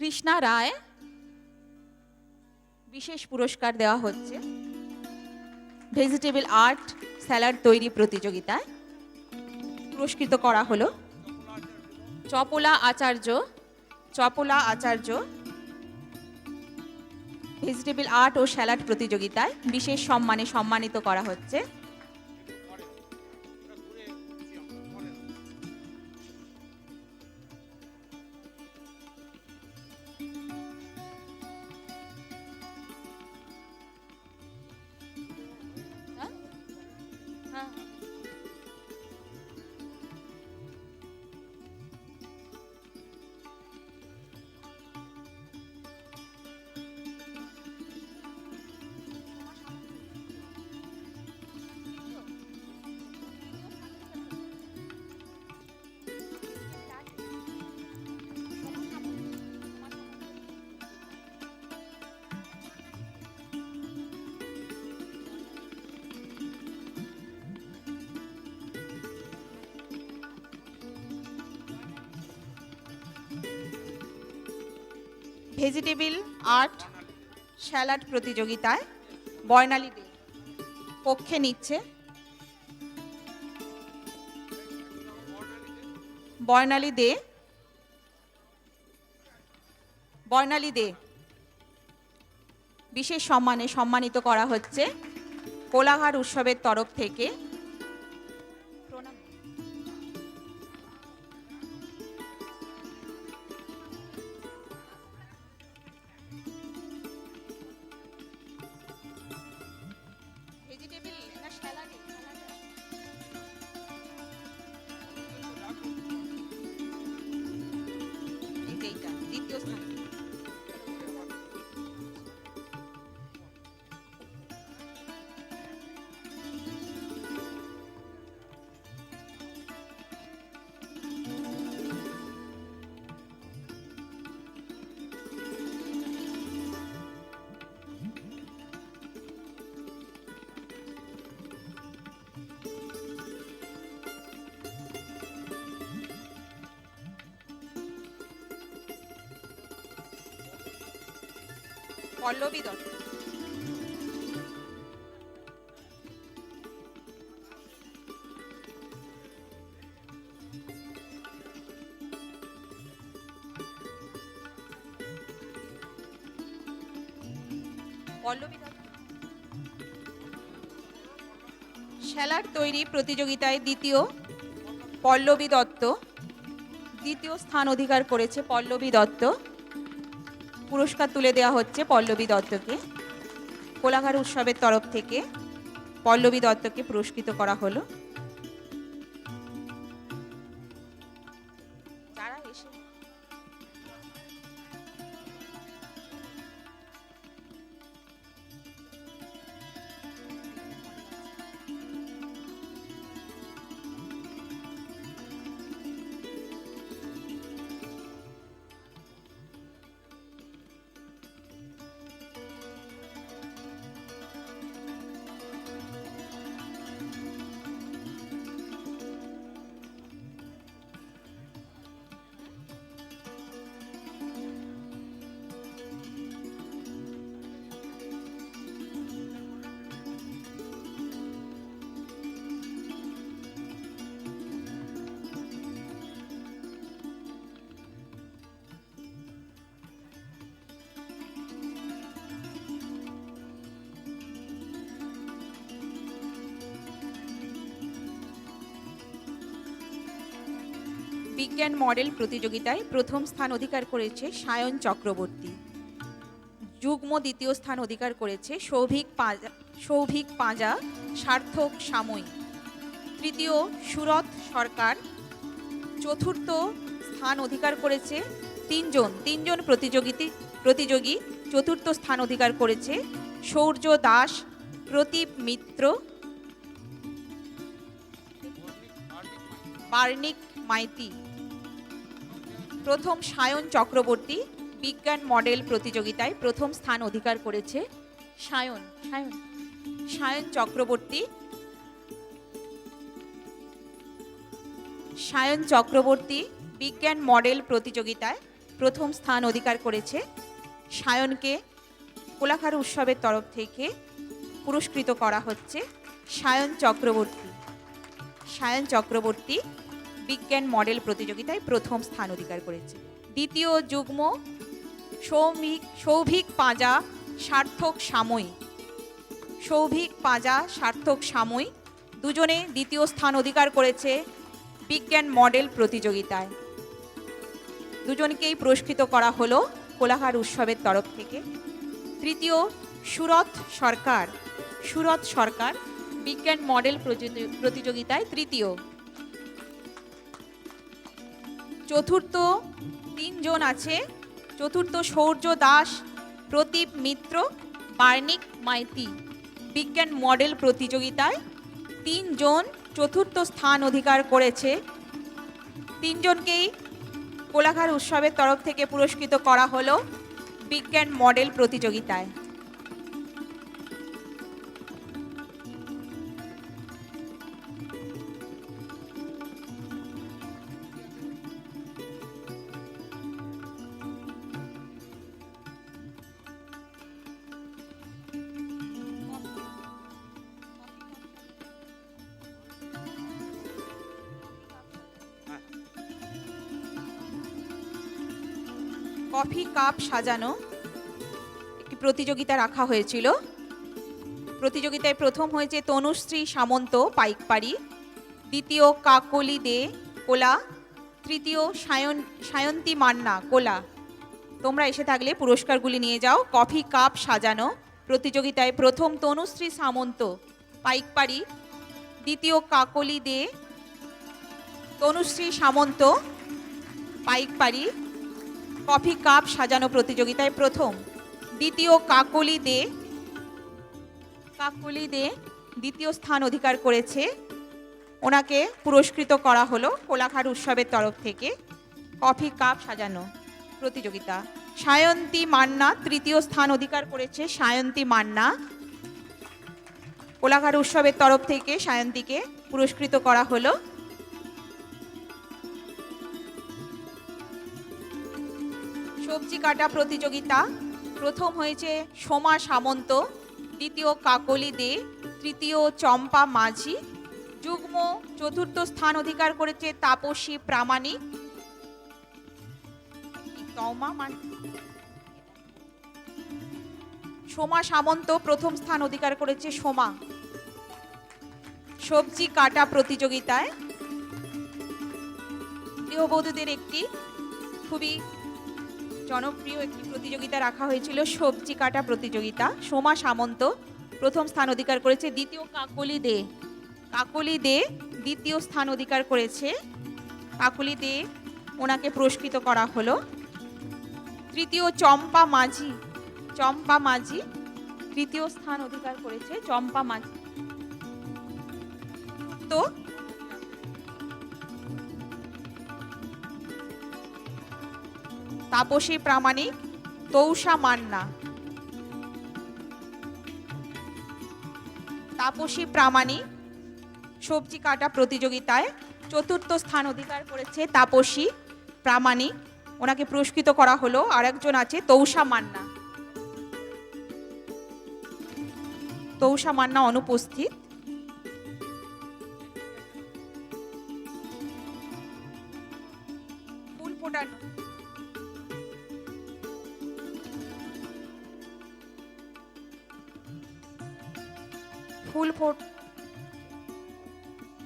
B: কৃষ্ণা রায় বিশেষ পুরস্কার দেওয়া হচ্ছে ভেজিটেবল আর্ট স্যালাড তৈরি প্রতিযোগিতায় পুরস্কৃত করা হলো। চপলা আচার্য ভেজিটেবল আর্ট ও স্যালাড প্রতিযোগিতায় বিশেষ সম্মানে সম্মানিত করা হচ্ছে। ভেজিটেবল আর্ট স্যালাড প্রতিযোগিতায় বর্ণালী দে পক্ষে নিচ্ছে। বর্ণালী দে বিশেষ সম্মানে সম্মানিত করা হচ্ছে কোলাঘাট উৎসবের তরফ থেকে। প্রণাম। ভেজিটেবল না স্যালাড? এইটা দ্বিতীয় স্থান। পল্লবী দত্ত। পল্লবী দত্ত। স্যালাড তৈরি প্রতিযোগিতায় দ্বিতীয় পল্লবী দত্ত। দ্বিতীয় স্থান অধিকার করেছে পল্লবী দত্ত। পুরস্কার তুলে দেওয়া হচ্ছে পল্লবী দত্তকে। কোলাঘাট উৎসবের তরফ থেকে পল্লবী দত্তকে পুরস্কৃত করা হলো। যারা এসে বিজ্ঞান মডেল প্রতিযোগিতায় প্রথম স্থান অধিকার করেছে সায়ন চক্রবর্তী। যুগ্ম দ্বিতীয় স্থান অধিকার করেছে সৌভিক পাঁজা সার্থক সাময়িক। তৃতীয় সুরত সরকার। চতুর্থ স্থান অধিকার করেছে তিনজন প্রতিযোগী। চতুর্থ স্থান অধিকার করেছে সৌর্য দাস, প্রদীপ মিত্র, বার্নিক মাইতি। প্রথম সায়ন চক্রবর্তী বিজ্ঞান মডেল প্রতিযোগিতায় প্রথম স্থান অধিকার করেছে সায়ন চক্রবর্তী। সায়ন চক্রবর্তী বিজ্ঞান মডেল প্রতিযোগিতায় প্রথম স্থান অধিকার করেছে। সায়নকে কোলাঘাট উৎসবের তরফ থেকে পুরস্কৃত করা হচ্ছে সায়ন চক্রবর্তী বিজ্ঞান মডেল প্রতিযোগিতায় প্রথম স্থান অধিকার করেছে। দ্বিতীয় যুগ্ম সৌভিক পাঁজা সার্থক সাময়িক। দুজনে দ্বিতীয় স্থান অধিকার করেছে বিজ্ঞান মডেল প্রতিযোগিতায়। দুজনকেই পুরস্কৃত করা হলো কোলাঘাট উৎসবের তরফ থেকে। তৃতীয় সুরত সরকার বিজ্ঞান মডেল প্রতিযোগিতায় তৃতীয়। চতুর্থ তিনজন আছে। চতুর্থ সৌর্য দাস, প্রদীপ মিত্র, বার্নিক মাইতি। বিজ্ঞান মডেল প্রতিযোগিতায় তিনজন চতুর্থ স্থান অধিকার করেছে। তিনজনকেই কোলাঘাট উৎসবের তরফ থেকে পুরস্কৃত করা হলো বিজ্ঞান মডেল প্রতিযোগিতায়। কফি কাপ সাজানো একটি প্রতিযোগিতা রাখা হয়েছিল। প্রতিযোগিতায় প্রথম হয়েছে তনুশ্রী সামন্ত পাইকপাড়ি, দ্বিতীয় কাকলি দে কোলা, তৃতীয় সায়ন্তী মান্না কোলা। তোমরা এসে থাকলে পুরস্কারগুলি নিয়ে যাও। কফি কাপ সাজানো প্রতিযোগিতায় প্রথম তনুশ্রী সামন্ত পাইকপাড়ি, দ্বিতীয় কাকলি দে, তনুশ্রী সামন্ত পাইকপাড়ি। কফি কাপ সাজানো প্রতিযোগিতায় প্রথম, দ্বিতীয় কাকলি দে দ্বিতীয় স্থান অধিকার করেছে, ওনাকে পুরস্কৃত করা হলো কোলাঘাট উৎসবের তরফ থেকে। কফি কাপ সাজানো প্রতিযোগিতা। সায়ন্তী মান্না তৃতীয় স্থান অধিকার করেছে। সায়ন্তী মান্না, কোলাঘাট উৎসবের তরফ থেকে সায়ন্তীকে পুরস্কৃত করা হলো। সবজি কাটা প্রতিযোগিতা প্রথম হয়েছে সোমা সামন্ত, দ্বিতীয় কাকলি দে, তৃতীয় চম্পা মাঝি। যুগ্ম চতুর্থ স্থান অধিকার করেছে তাপসী প্রামাণিক। সোমা সামন্ত প্রথম স্থান অধিকার করেছে। সোমা। সবজি কাটা প্রতিযোগিতায় গৃহবধূদের একটি খুবই জনপ্রিয় একটি প্রতিযোগিতা রাখা হয়েছিল, সবজি কাটা প্রতিযোগিতা। সোমা সামন্ত প্রথম স্থান অধিকার করেছে। দ্বিতীয় কাকলি দে দ্বিতীয় স্থান অধিকার করেছে। কাকলি দে, ওনাকে পুরস্কৃত করা হলো। তৃতীয় চম্পা মাঝি তৃতীয় স্থান অধিকার করেছে। চম্পা মাঝি। তো তাপসী প্রামাণিক, তৌষা মান্না। তাপসী প্রামাণিক সবজি কাটা প্রতিযোগিতায় চতুর্থ স্থান অধিকার করেছে। তাপসী প্রামাণিক, ওনাকে পুরস্কৃত করা হলো। আরেকজন আছে তৌষা মান্না অনুপস্থিত। ফুল ফোটানো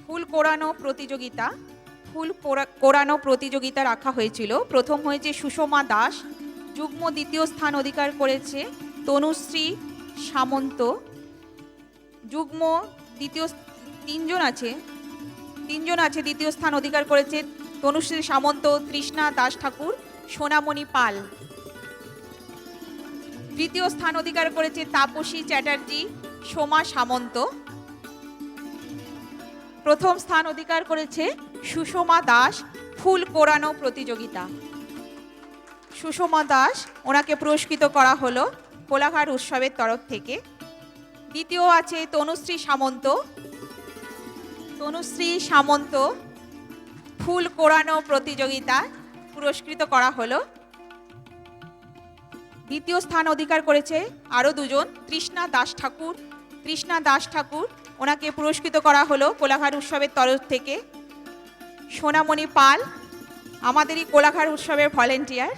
B: ফুল কোড়ানো প্রতিযোগিতা রাখা হয়েছিল। প্রথম হয়েছে সুষমা দাস, যুগ্ম দ্বিতীয় স্থান অধিকার করেছে তনুশ্রী সামন্ত। যুগ্ম দ্বিতীয় তিনজন আছে দ্বিতীয় স্থান অধিকার করেছে তনুশ্রী সামন্ত, তৃষ্ণা দাস ঠাকুর, সোনামণি পাল। তৃতীয় স্থান অধিকার করেছে তাপসী চ্যাটার্জি, সোমা সামন্ত। প্রথম স্থান অধিকার করেছে সুষমা দাস, ফুল কোড়ানো প্রতিযোগিতা। সুষমা দাস, ওনাকে পুরস্কৃত করা হলো কোলাঘাট উৎসবের তরফ থেকে। দ্বিতীয় আছে তনুশ্রী সামন্ত, ফুল কোড়ানো প্রতিযোগিতা, পুরস্কৃত করা হলো। দ্বিতীয় স্থান অধিকার করেছে আরও দুজন, তৃষ্ণা দাস ঠাকুর, ওনাকে পুরস্কৃত করা হলো কোলাঘাট উৎসবের তরফ থেকে। সোনামণি পাল, আমাদেরই কোলাঘাট উৎসবের ভলেন্টিয়ার।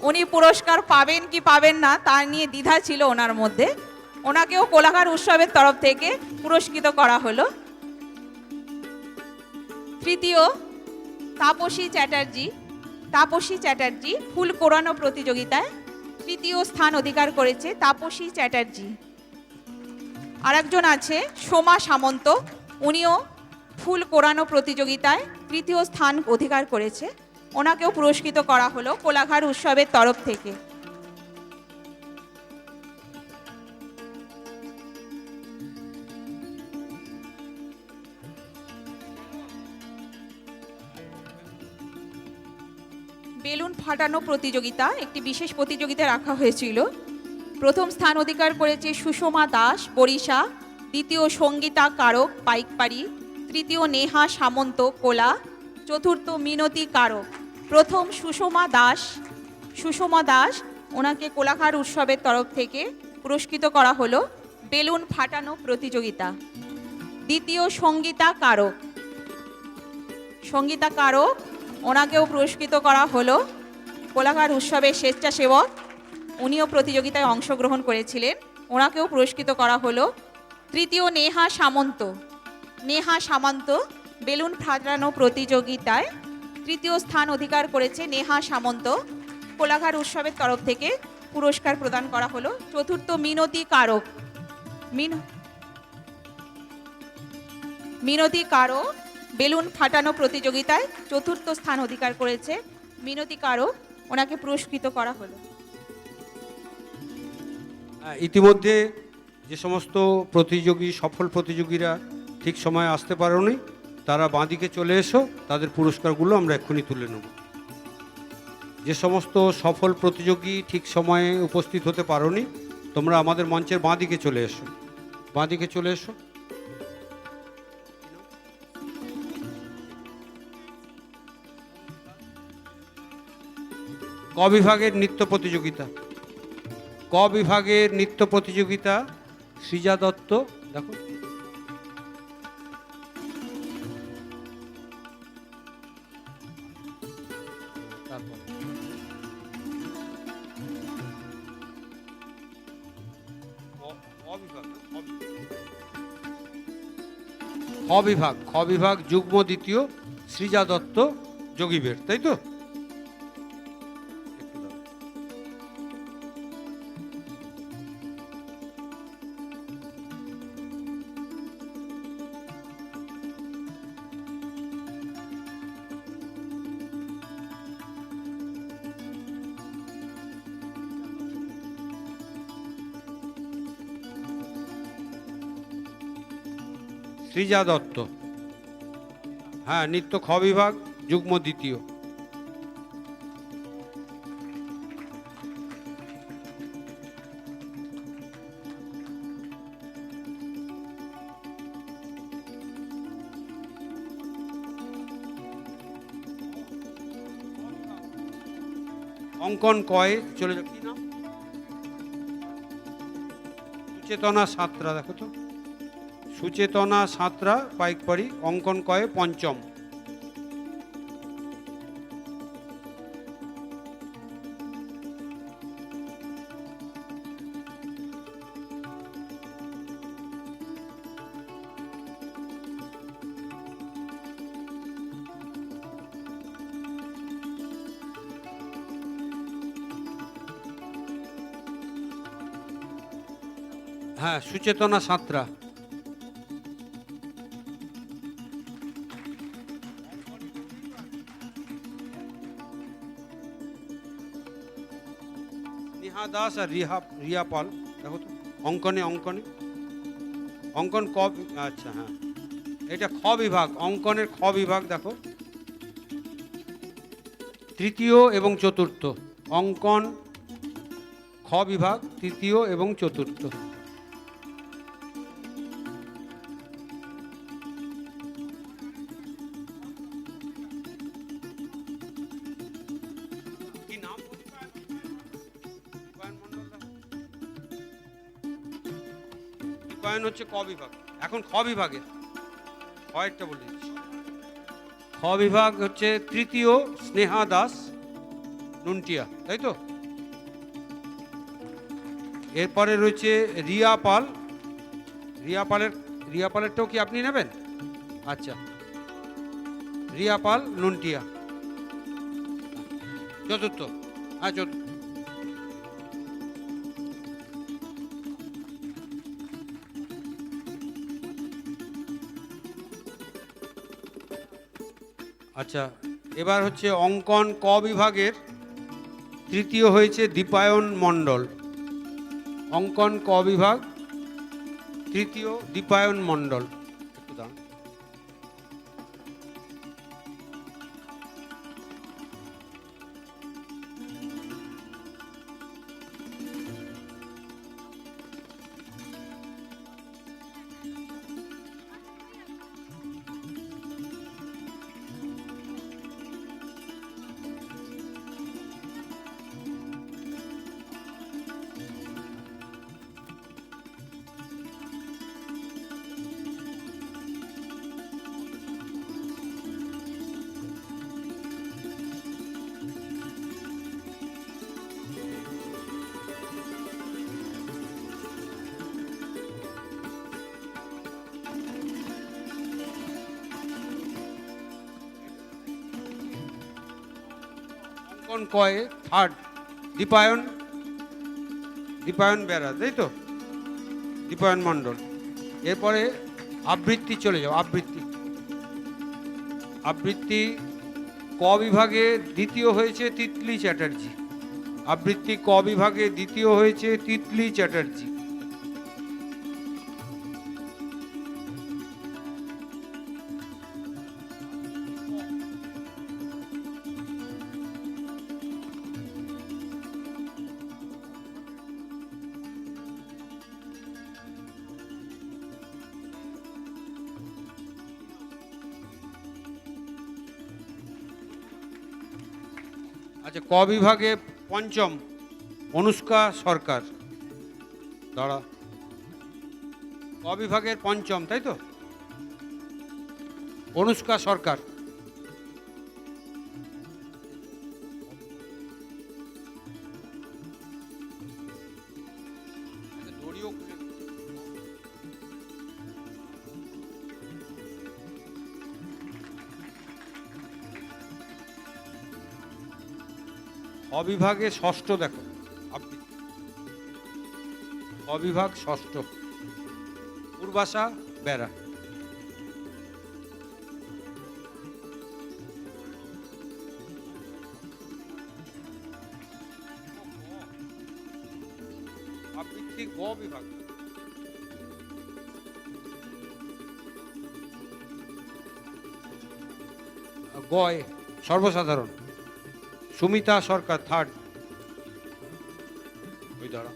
B: উনি পুরস্কার পাবেন কি পাবেন না তা নিয়ে দ্বিধা ছিল ওনার মধ্যে, ওনাকেও কোলাঘাট উৎসবের তরফ থেকে পুরস্কৃত করা হলো। তৃতীয় তাপসী চ্যাটার্জি, ফুল কোড়ানো প্রতিযোগিতায় তৃতীয় স্থান অধিকার করেছে তাপসী চ্যাটার্জি। আরেকজন আছে সোমা সামন্ত, উনিও ফুল কোড়ানো প্রতিযোগিতায় তৃতীয় স্থান অধিকার করেছে, ওনাকেও পুরস্কৃত করা হলো কোলাঘাট উৎসবের তরফ থেকে। বেলুন ফাটানো প্রতিযোগিতা একটি বিশেষ প্রতিযোগিতা রাখা হয়েছিল। প্রথম স্থান অধিকার করেছে সুষমা দাস, বরিশা, দ্বিতীয় সঙ্গীতা কারক, পাইকপাড়ি, তৃতীয় নেহা সামন্ত, কোলা, চতুর্থ মিনতি কারক। প্রথম সুষমা দাস, ওনাকে কোলাঘাট উৎসবের তরফ থেকে পুরস্কৃত করা হলো বেলুন ফাটানো প্রতিযোগিতা। দ্বিতীয় সঙ্গীতা কারক, ওনাকেও পুরস্কৃত করা হলো। কোলাঘাট উৎসবের স্বেচ্ছাসেবক, উনিও প্রতিযোগিতায় অংশগ্রহণ করেছিলেন, ওনাকেও পুরস্কৃত করা হলো। তৃতীয় নেহা সামন্ত, নেহা সামন্ত বেলুন ফাটানো প্রতিযোগিতায় তৃতীয় স্থান অধিকার করেছে নেহা সামন্ত, কোলাঘাট উৎসবের তরফ থেকে পুরস্কার প্রদান করা হলো। চতুর্থ মিনতি কারক, মিনতি কারক বেলুন ফাটানো প্রতিযোগিতায় চতুর্থ স্থান অধিকার করেছে মিনতি কারক, ওনাকে পুরস্কৃত করা হলো।
A: ইতিমধ্যে যে সমস্ত প্রতিযোগী, সফল প্রতিযোগীরা ঠিক সময়ে আসতে পারেনি, তারা বাঁদিকে চলে এসো, তাদের পুরস্কারগুলো আমরা এক্ষুনি তুলে নেব। যে সমস্ত সফল প্রতিযোগী ঠিক সময়ে উপস্থিত হতে পারোনি, তোমরা আমাদের মঞ্চের বাঁদিকে চলে এসো, বাঁদিকে চলে এসো। ক বিভাগের নৃত্য প্রতিযোগিতা, ক বিভাগের নৃত্য প্রতিযোগিতা সৃজা দত্ত, দেখো খ বিভাগ, খ বিভাগ যুগ্ম দ্বিতীয় সৃজা দত্ত যোগীবের, তাই তো? সৃজা দত্ত, হ্যাঁ, নৃত্য খ বিভাগ যুগ্ম দ্বিতীয়। অঙ্কন কয়ে চলে যাও, কি নাম? সুচেতনা সাঁতরা, দেখো তো, সুচেতনা সাঁতরা পাইকপাড়ি, অঙ্কন কয়ে পঞ্চম। হ্যাঁ, সুচেতনা সাঁতরা। নেহা দাস আর রিয়া পাল, দেখো তো, অঙ্কনে অঙ্কনে অঙ্কন ক, আচ্ছা হ্যাঁ, এটা খ বিভাগ, অঙ্কনের খ বিভাগ, দেখো তৃতীয় এবং চতুর্থ, অঙ্কন খ বিভাগ তৃতীয় এবং চতুর্থ। কি নাম? দীপায়ন হচ্ছে ক বিভাগ, এখন খ বিভাগের কয়েকটা বলে দিচ্ছি। খ বিভাগ হচ্ছে তৃতীয় স্নেহা দাস নুনটিয়া, তাই তো? এরপরে রয়েছে রিয়া পাল, রিয়া পালেরটাও কি আপনি নেবেন? আচ্ছা, রিয়া পাল নুনটিয়া চতুর্থ, হ্যাঁ চতুর্থ। আচ্ছা, এবার হচ্ছে অঙ্কন ক বিভাগের তৃতীয় হয়েছে দীপায়ন মণ্ডল, অঙ্কন ক বিভাগ তৃতীয় দীপায়ন মণ্ডল। একটু দাঁড়ান। পঞ্চম কয়ে থার্ড দীপায়ন দীপায়ন বেরা, তাই তো? দীপায়ন মণ্ডল। এরপরে আবৃত্তি চলে যাও। আবৃত্তি আবৃত্তি ক বিভাগে দ্বিতীয় হয়েছে তিতলি চ্যাটার্জি। আবৃত্তি ক বিভাগে দ্বিতীয় হয়েছে তিতলি চ্যাটার্জি। আচ্ছা, ক বিভাগে পঞ্চম অনুষ্কা সরকার। দাঁড়া, ক বিভাগের পঞ্চম, তাই তো? অনুষ্কা সরকার। অবিভাগে ষষ্ঠ, দেখো আবৃত্তি অবিভাগ ষষ্ঠ পূর্বাশা বেরা। আবৃত্তি গ বিভাগ। গয় সর্বসাধারণ সুমিতা সরকার থার্ড। ওই দাঁড়া,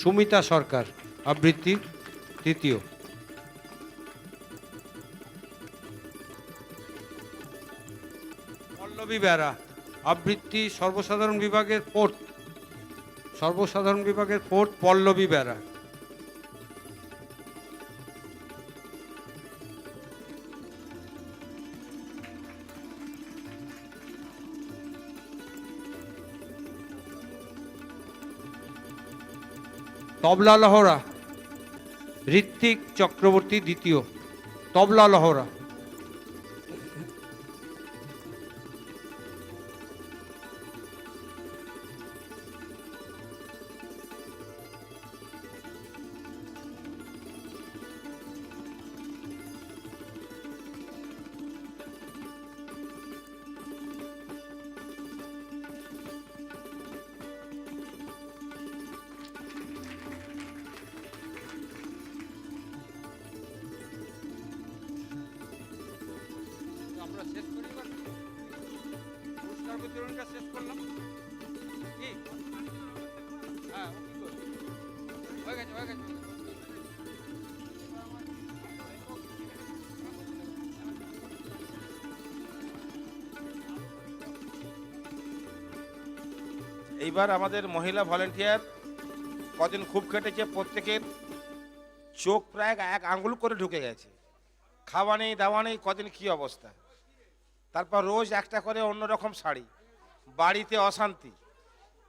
A: সুমিতা সরকার আবৃত্তি তৃতীয়। পল্লবী বেরা আবৃত্তি সর্বসাধারণ বিভাগের ফোর্থ। সর্বসাধারণ বিভাগের ফোর্থ পল্লবী বেরা। তবলা লহরা ঋত্বিক চক্রবর্তী দ্বিতীয়। তবলা লহরা। আমরা শেষ করি, পুরস্কার বিতরণটা শেষ করলাম কি? হ্যাঁ, হয়ে গেছে হয়ে গেছে।
D: এইবার আমাদের মহিলা ভলেন্টিয়ার কদিন খুব কেটেছে, প্রত্যেকের চোখ প্রায় এক আঙ্গুল করে ঢুকে গেছে। খাওয়া নেই দাওয়া নেই, কদিন কি অবস্থা। তারপর রোজ একটা করে অন্যরকম শাড়ি, বাড়িতে অশান্তি,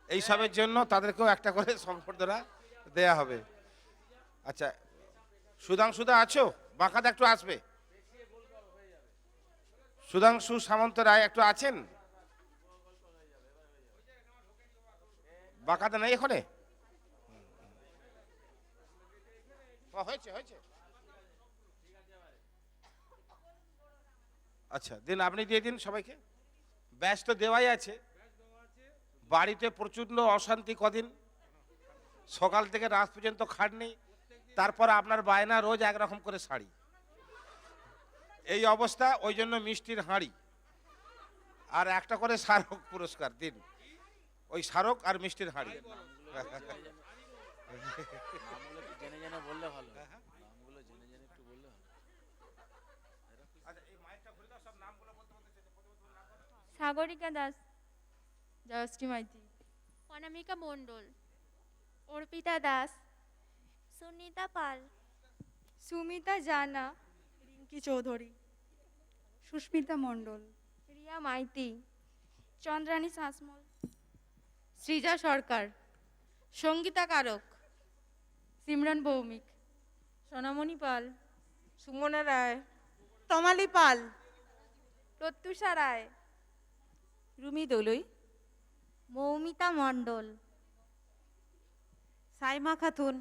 D: এইসবের জন্য তাদেরকেও একটা করে সম্বর্ধনা দেয়া হবে। আচ্ছা, সুধাংশুদা আছো? বাঁকাদা একটু আসবে। সুধাংশু সামন্ত রায় একটু আছেন? বাঁকাদা নেই এখানে? হয়েছে হয়েছে। আচ্ছা দিন, আপনি দিয়ে দিন সবাইকে। ব্যাস তো দেওয়াই আছে। বাড়িতে প্রচন্ড অশান্তি কদিন, সকাল থেকে রাত পর্যন্ত খাটনি, তারপর আপনার বায়না রোজ একরকম করে শাড়ি, এই অবস্থা। ওই জন্য মিষ্টির হাঁড়ি আর একটা করে স্মারক পুরস্কার দিন, ওই স্মারক আর মিষ্টির হাঁড়ি।
E: জেনে জেনে বললে ভালো, নামগুলো জেনে জেনে একটু বললে ভালো।
F: সাগরিকা দাস, জয়শ্রী মাইতি,
C: অনামিকা মণ্ডল, অর্পিতা দাস,
F: সুনিতা পাল,
C: সুমিতা জানা,
G: রিঙ্কি চৌধুরী, সুস্মিতা মণ্ডল,
C: রিয়া মাইতি, চন্দ্রানী শাসমল, সৃজা সরকার, সঙ্গীতা কারক, সিমরান ভৌমিক, সোনামণি পাল, সুমনা রায়,
G: তমালি পাল,
C: প্রত্যুষা রায়,
B: রুমি দলুই,
F: মৌমিতা মণ্ডল,
G: সাইমা খাতুন,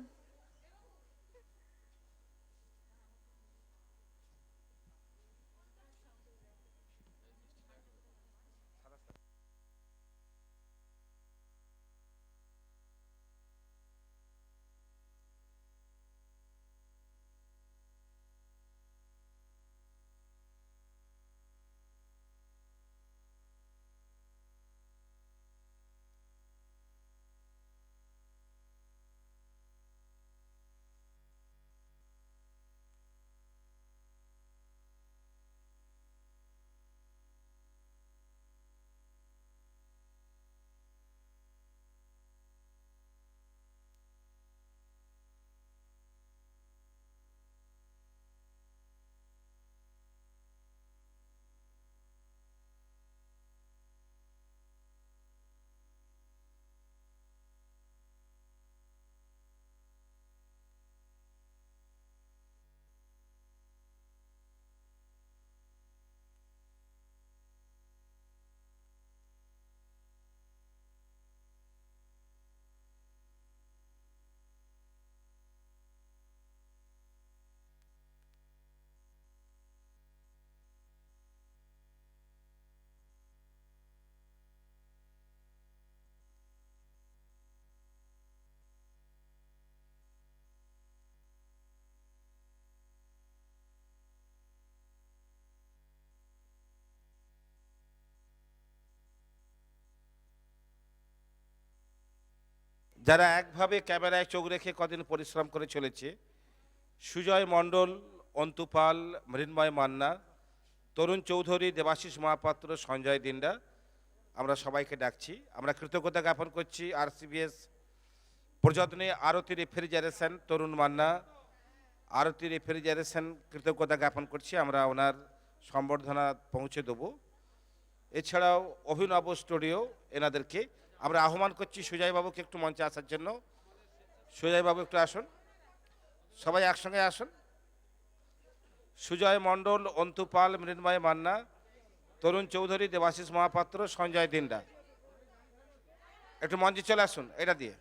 D: যারা একভাবে ক্যামেরায় চোখ রেখে কদিন পরিশ্রম করে চলেছে, সুজয় মণ্ডল, অন্তু পাল, মৃন্ময় মান্না, তরুণ চৌধুরী, দেবাশিস মহাপাত্র, সঞ্জয় দিন্ডা, আমরা সবাইকে ডাকছি। আমরা কৃতজ্ঞতা জ্ঞাপন করছি RCBS প্রযত্নে আরতি রেফ্রিজারেশন, তরুণ মান্না, আরতি রেফ্রিজারেশন কৃতজ্ঞতা জ্ঞাপন করছি। আমরা ওনার সম্বর্ধনা পৌঁছে দেবো। এছাড়াও অভিনব স্টুডিও, এনাদেরকে আমরা আহ্বান করছি সুজয়বাবুকে একটু মঞ্চে আসার জন্য। সুজয়বাবু একটু আসুন, সবাই একসঙ্গে আসুন। সুজয় মণ্ডল, অন্তু পাল, মৃন্ময় মান্না, তরুণ চৌধুরী, দেবাশিস মহাপাত্র, সঞ্জয় দিন্ডা, একটু মঞ্চে চলে আসুন এটা দিয়ে।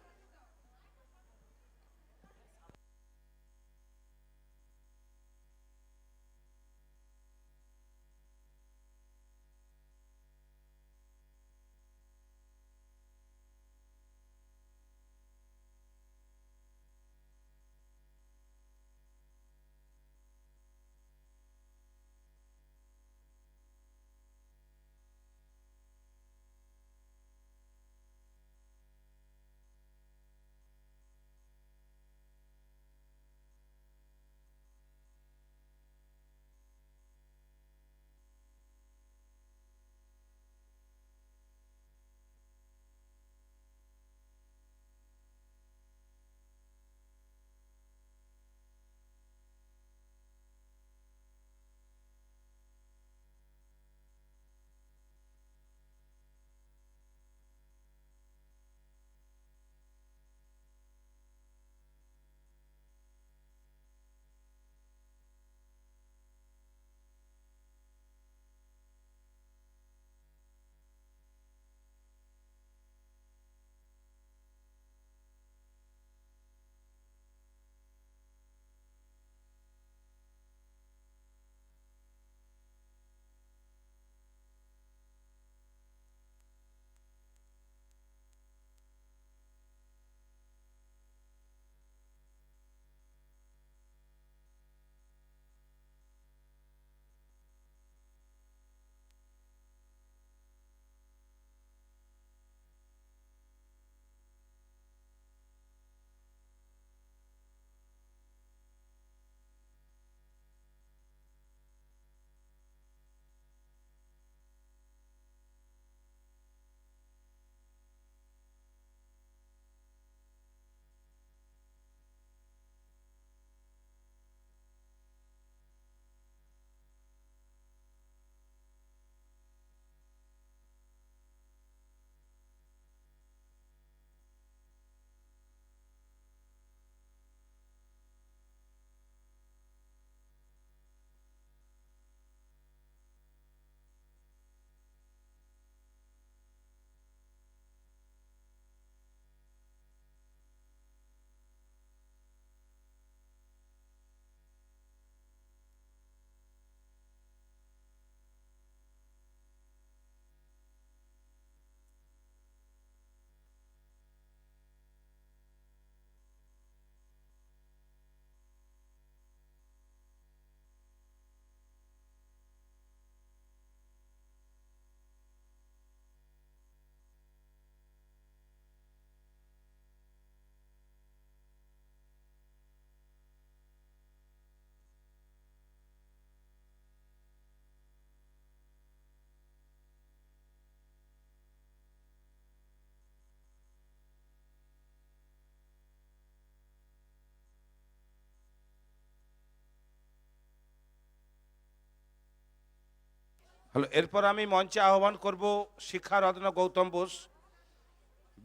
D: হলো, এরপর আমি মঞ্চে আহ্বান করব শিক্ষারত্ন গৌতম বোস।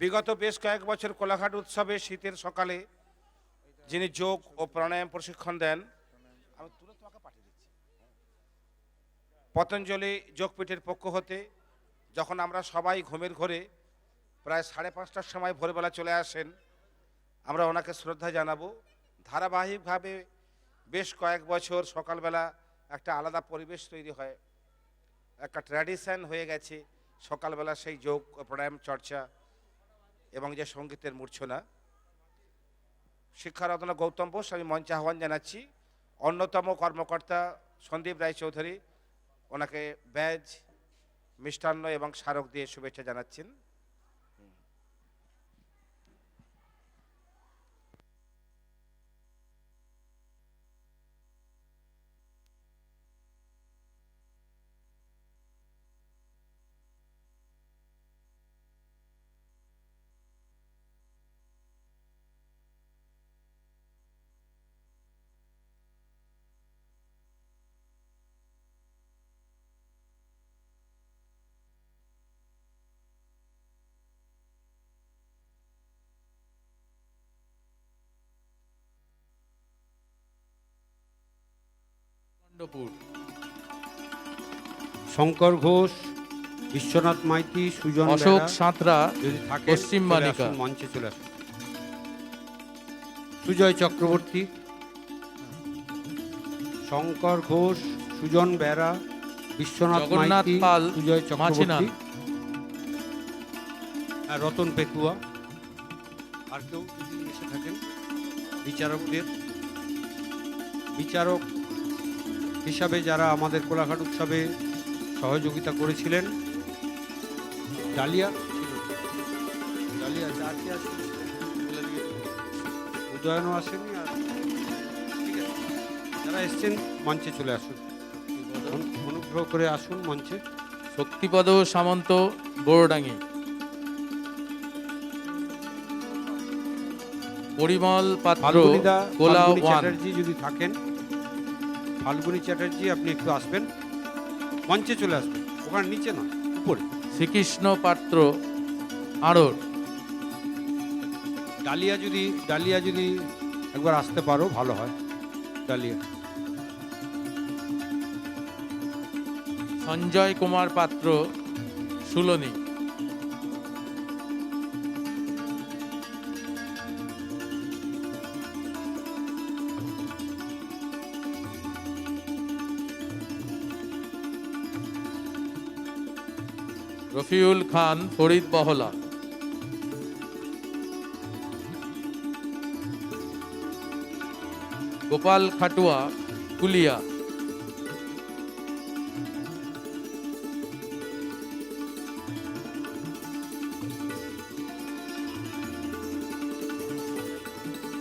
D: বিগত বেশ কয়েক বছর কোলাঘাট উৎসবে শীতের সকালে যিনি যোগ ও প্রাণায়াম প্রশিক্ষণ দেন, আমি তুরন্ত তোমাকে পাঠিয়ে দিচ্ছি। পতঞ্জলি যোগপীঠের পক্ষ হতে যখন আমরা সবাই ঘুমের ঘরে প্রায় 5:30টার সময় ভোরবেলা চলে আসেন, আমরা ওনাকে শ্রদ্ধা জানাবো। ধারাবাহিকভাবে বেশ কয়েক বছর সকালবেলা একটা আলাদা পরিবেশ তৈরি হয়, একটা ট্র্যাডিশন হয়ে গেছে সকালবেলা সেই যোগ ও প্রাণায়াম চর্চা এবং যে সঙ্গীতের মূর্ছনা। শিক্ষারত্ন গৌতম বোস আমি মঞ্চে আহ্বান জানাচ্ছি। অন্যতম কর্মকর্তা সন্দীপ রায়চৌধুরী ওনাকে ব্যাজ, মিষ্টান্ন এবং স্মারক দিয়ে শুভেচ্ছা জানাচ্ছেন।
E: খণ্ডপুর,
A: শঙ্কর ঘোষ, বিশ্বনাথ মাইতি, সুজন
E: অশোক
A: বেরা,
E: সাঁতরা,
A: যদি থাকেন
E: পশ্চিম
A: চলে
E: বালিকা।
A: আসুন, মঞ্চে চলে আসুন। সুজয় চক্রবর্তী, শঙ্কর ঘোষ, সুজন বেরা, বিশ্বনাথ
E: জগন্নাথ
A: মাইতি,
E: পাল,
A: সুজয়
E: মাছিনান।
A: চক্রবর্তী, আর রতন পেকুয়া। আর কেউ যদি এসে থাকেন বিচারক হিসাবে যারা আমাদের কোলাঘাট উৎসবে সহযোগিতা করেছিলেন, ডালিয়া আর কে আছে? উদয়নও আসেনি। আর ঠিক আছে, যারা এসছেন মঞ্চে চলে আসুন, অনুগ্রহ করে আসুন মঞ্চে।
E: শক্তিপদ সামন্ত, বোরডাঙ্গি। পরিমল পাত্র,
A: ফাল্গুনিদা,
E: কোলা
A: ফাল্গুনি
E: ওয়ান।
A: চ্যাটার্জি যদি থাকেন, ফাল্গুনি চ্যাটার্জি আপনি একটু আসবেন, মঞ্চে চলে আসবেন, ওখানে নিচে না, উপরে।
E: শ্রীকৃষ্ণ পাত্র, আড়র।
A: ডালিয়া যদি একবার আসতে পারো ভালো হয়। ডালিয়া।
E: সঞ্জয় কুমার পাত্র, সুলনি। রফিউল খান, ফরিদ বহলা। গোপাল খাটুয়া, কুলিয়া।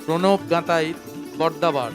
E: প্রণব গাঁতাই, বর্দাবার।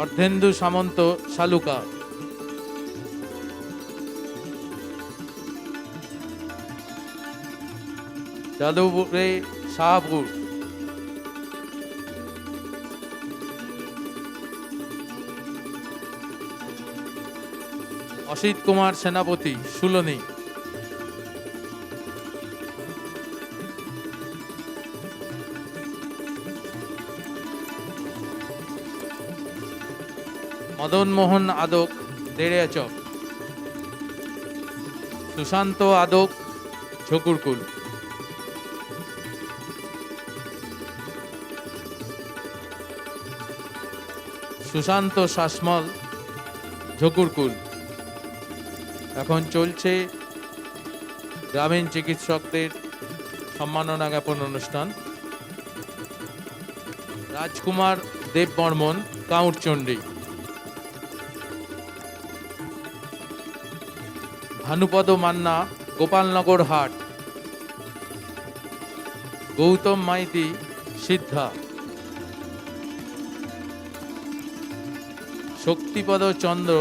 E: অর্ধেন্দু সামন্ত, শালুকা। যাদবপুরে শাহপুর, অসিত কুমার সেনাপতি সুলনি, মদন মোহন আদক দেড়িয়াচক, সুশান্ত আদক ঝকুরকুল, সুশান্ত শাসমল ঝকুরকুল। এখন চলছে গ্রামীণ চিকিৎসকদের সম্মাননা জ্ঞাপন অনুষ্ঠান। রাজকুমার দেব বর্মন কাউরচণ্ডী, ভানুপদ মান্না গোপালনগর হাট, গৌতম মাইতি সিদ্ধা, শক্তিপদ চন্দ্র